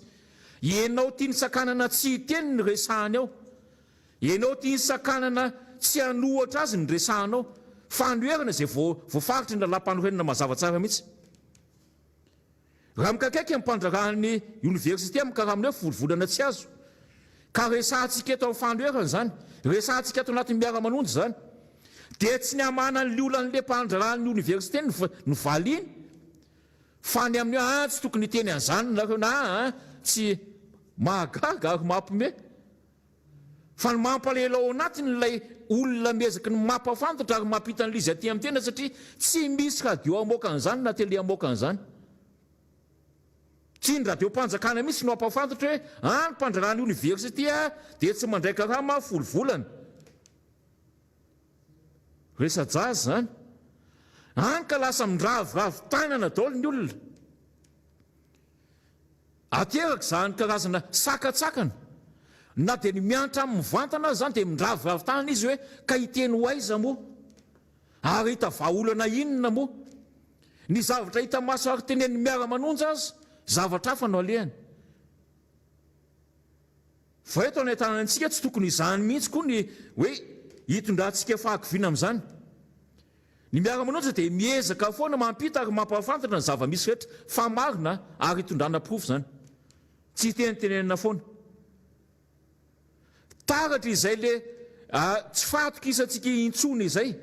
Ianao tia ny sakanana tsy teny ny resahany ao, ianao tia ny sakanana tsy hanohatra azy ny resahanao, fa anoherana izay voafaritra ny lalam-panorenana mazava tsara mihitsy. Raha mikakaiky amin'ny mpandrarahany université mikaraha-amin'ny hoe volana tsy azo, ka resahantsika eto amin'ny fanoherana izany, resahantsika eto anatin'ny Miara Manonja izany, dia tsy ny hamana ny olan'le mpandrarahany université ny valiny, fa ny amin'ny tsy tokony teny an'izany nareo na tsy mahagaga ary mampime, fa ny mampalahelo ao anatiny ilay olona miezaka ny mampafantatra ary mampita ny lizy aty amin'ny tena, satria tsy misy radio amoaka an'izany na tele amoaka an'izany. Tsy ny radio-panjakana mihitsy no ampafantatra hoe ny mpandrarahany université dia tsy mandray karama volvolana. Resa-jazy zany. Ka lasa miravoravo tanana daholo ny olona. Ateraka izany karazana sakatsakana. Na dia ny miantra amin'ny mivantana zany dia miravoravo tanana izy hoe ka hiteny ho aiza moa? Ary hita vahaolana inona moa? Ny zavatra hita maso ary tenen'ny Miara Manonja azy, zavatra hafa no alehany. Fa eto any tanantsika tsy tokony izany mihitsy koa ny hoe hitondrantsika fahakiviana amin'izany. Ny Miara Manonja dia miezaka foana mampita ary mampafantatra ny zava-misy rehetra fa marina ary hitondrana profo izany. Tsy tenentenenina foana. Taratra izay le tsy fatokisανtsika intsony izay.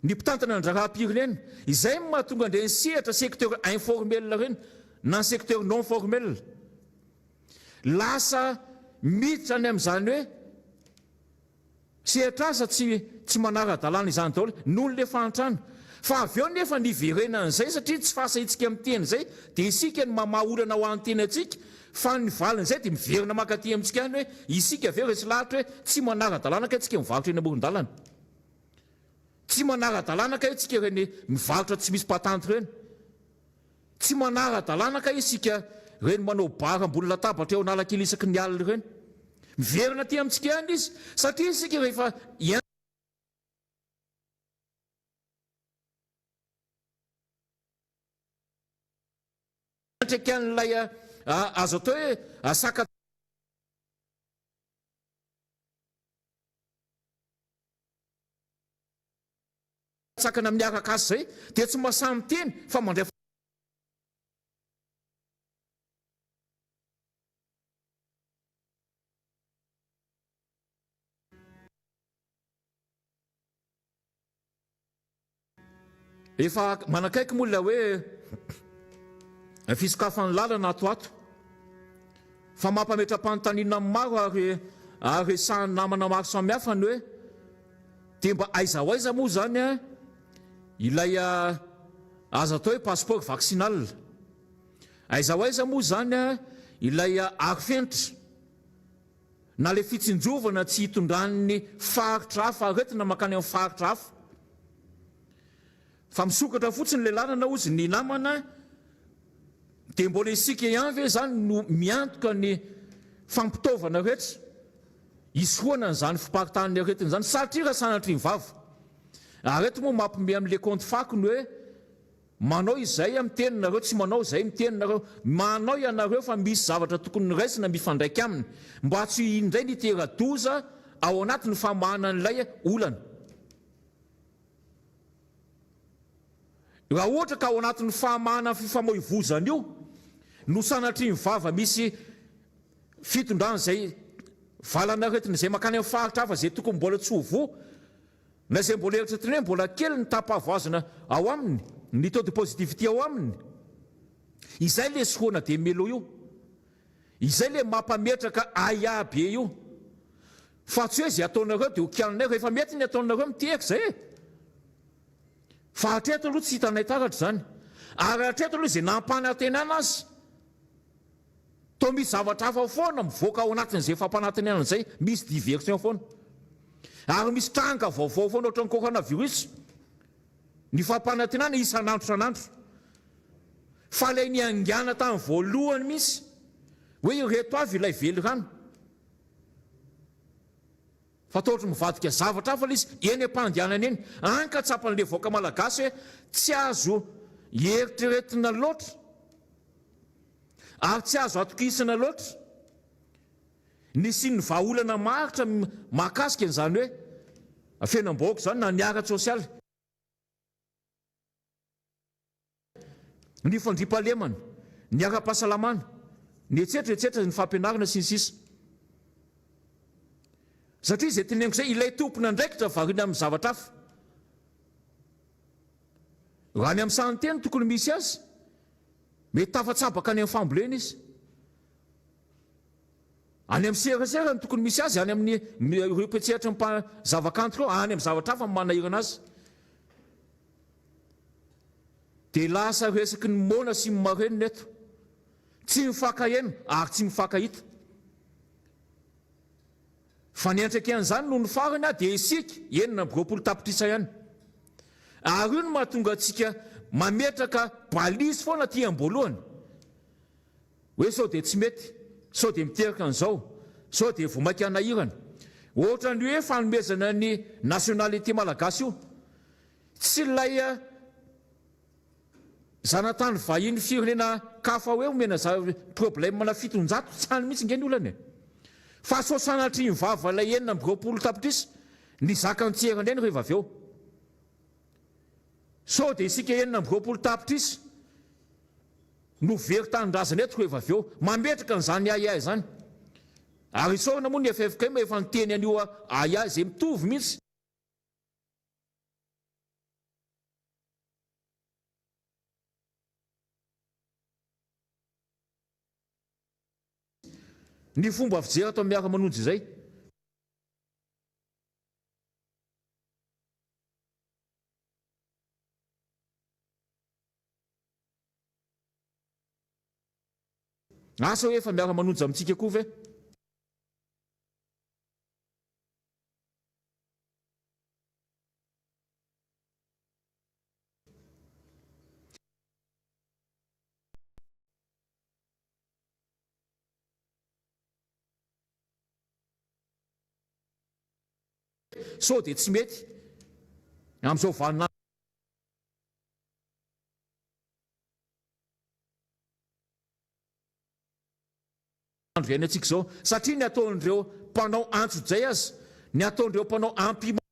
Ny mpitantana ny raharaham-pirenena izay mahatonga an'ireny sehatra secteur informel ireny na secteur non formel. Lasa miditra any amin'izany hoe sehatra asa tsy manara-dalàna izany daholo noho le fantrana. Fa avy eo nefa niverena an'izay satria tsy fahasahintsika amin'ny teny izay dia isika ny mamaolana ho an'ny teny antsika, fa ny valin'izay dia miverina makaty amintsika ihany hoe isika avy eo resy lahatra hoe tsy manara-dalàna ka isika mivarotra eny amoron-dalana. Tsy manara-dalàna ka isika ireny mivarotra tsy misy patanty ireny. Tsy manara-dalàna ka isika ireny manao bara ambony latabatra eo analakely isaky ny alina ireny. Miverina aty amintsika ihany izy satria isika rehefa antreka an'ilay azo atao hoe saka sakana miaraka azy zay dia tsy masamy teny fa mandray efa manakaiky moa la hoe fisokafan'ny lalana atoato fa mampametra-panontaniana maro ary sahany namana maro samihafa ny hoe dia mba aiza ho aiza moa zany ilay azo atao hoe passeport vaccinal. Aiza ho aiza moa zany ilay arifenitra na le fitsinjovana tsy hitondrany faritra hafa aretina makany amin'ny faritra hafa fa misokatra fotsiny le lalana ozy ny namana dia mbola isika ihany ve zany no miantoka ny fampitaovana rehetra isoana n'izany fiparitany aretiny zany satria raha sanatry ny vava areto moa mampime amin'le compte fako ny hoe manao izay amin'ny teninareo tsy manao izay amin'ny teninareo manao ianareo fa misy zavatra tokony raisina mifandraika aminy mba tsy indray nitera-doza ao anatin'ny famahanan'ilay olana raha ohatra ka ao anatin'ny famahana fifamoivozana io no sanatry ny vava misy fitondrana izay valana retina izay makany amin'ny faritra hafa izay tokony mbola tsy ho vo na izay mbola eritreritiny hoe mbola kely ny tapa-voazana ao aminy ny taux de positivité ao aminy izay le soana dia melo io izay le mampametraka aya be io fa tsy hoe zay ataonareo dia ho kiananay rehefa mety ny ataonareo mitehaka zay fa hatreto aloha tsy hitanay taratra zany ary hatreto aloha izay nampanantenana azy to misy zavatra hafa foana mivoaka ao anatin'izay fampanantenana zay misy diversion foana ary misy tranga vaovao foana ohatrany kokana virus ny fampanantenana isan'andro san'andro fa lay niangana tamin'ny voalohany misy hoe ireto avy ilay vely rano fa tohatra mivadika zavatra hafa izy eny am-pandianana eny ankatsapan'le voaka malagasy hoe tsy azo eritreretina loatra ary tsy azo atokisana loatra ny siny vahaolana maritra mahakasika n'izany hoe fiainam-bahoaka zany na niara sosialy ny fandriampahalemana ny ara-pahasalamana ny etsetratsetra ny fampianarana sy ny sisa satria izay teneniko izay ilay tompona ndraikitra variana amin'ny zavatra hafa raha ny amin'ny saniteny tokony misy azy mety tafatsabaka any amin'ny fambolena izy any amin'ny serasera ny tokony misy azy any amin'ny ireo petseratra zavakanto reo any amin'ny zavatra hafa manahirana azy dia lasa resaky ny mona sy marenina eto tsy mifakahena ary tsy mifakahita fa ny antraikean'izany no ny farany dia isika enina roapolo tapitrisa ihany ary io no mahatonga antsika mametraka balisy foana ty am-boalohany hoe sao dia tsy mety sao dia miteraka an'izao sao dia vomaika anahirana ohatra ny hoe fanomezana ny nationalité malagasy io tsy lay zanatany vahiny firenena kafa hoe omena problème na fitonjato tsany mihitsy ngeny olana fa sao sanatry ny vava lay enina amin'ny roapolo tapitrisa ny zakan-tserana eny rehefa avy eo sao dia isika enina amin'ny roapolo tapitrisa no very tanindrazana eto rehefa avy eo mametraka n'izany aya zany ary isaona moa ny FFK efa niteny an'io aya izay mitovy mihitsy ny fomba fijery atao Miara Manonja izay asa hoe efa Miara Manonja amintsika koa ve sao dia tsy mety amin'izao vanina andro iaina antsika izao satria ny ataon'ireo mpanao antso-jay azy ny ataon'ireo mpanao ampi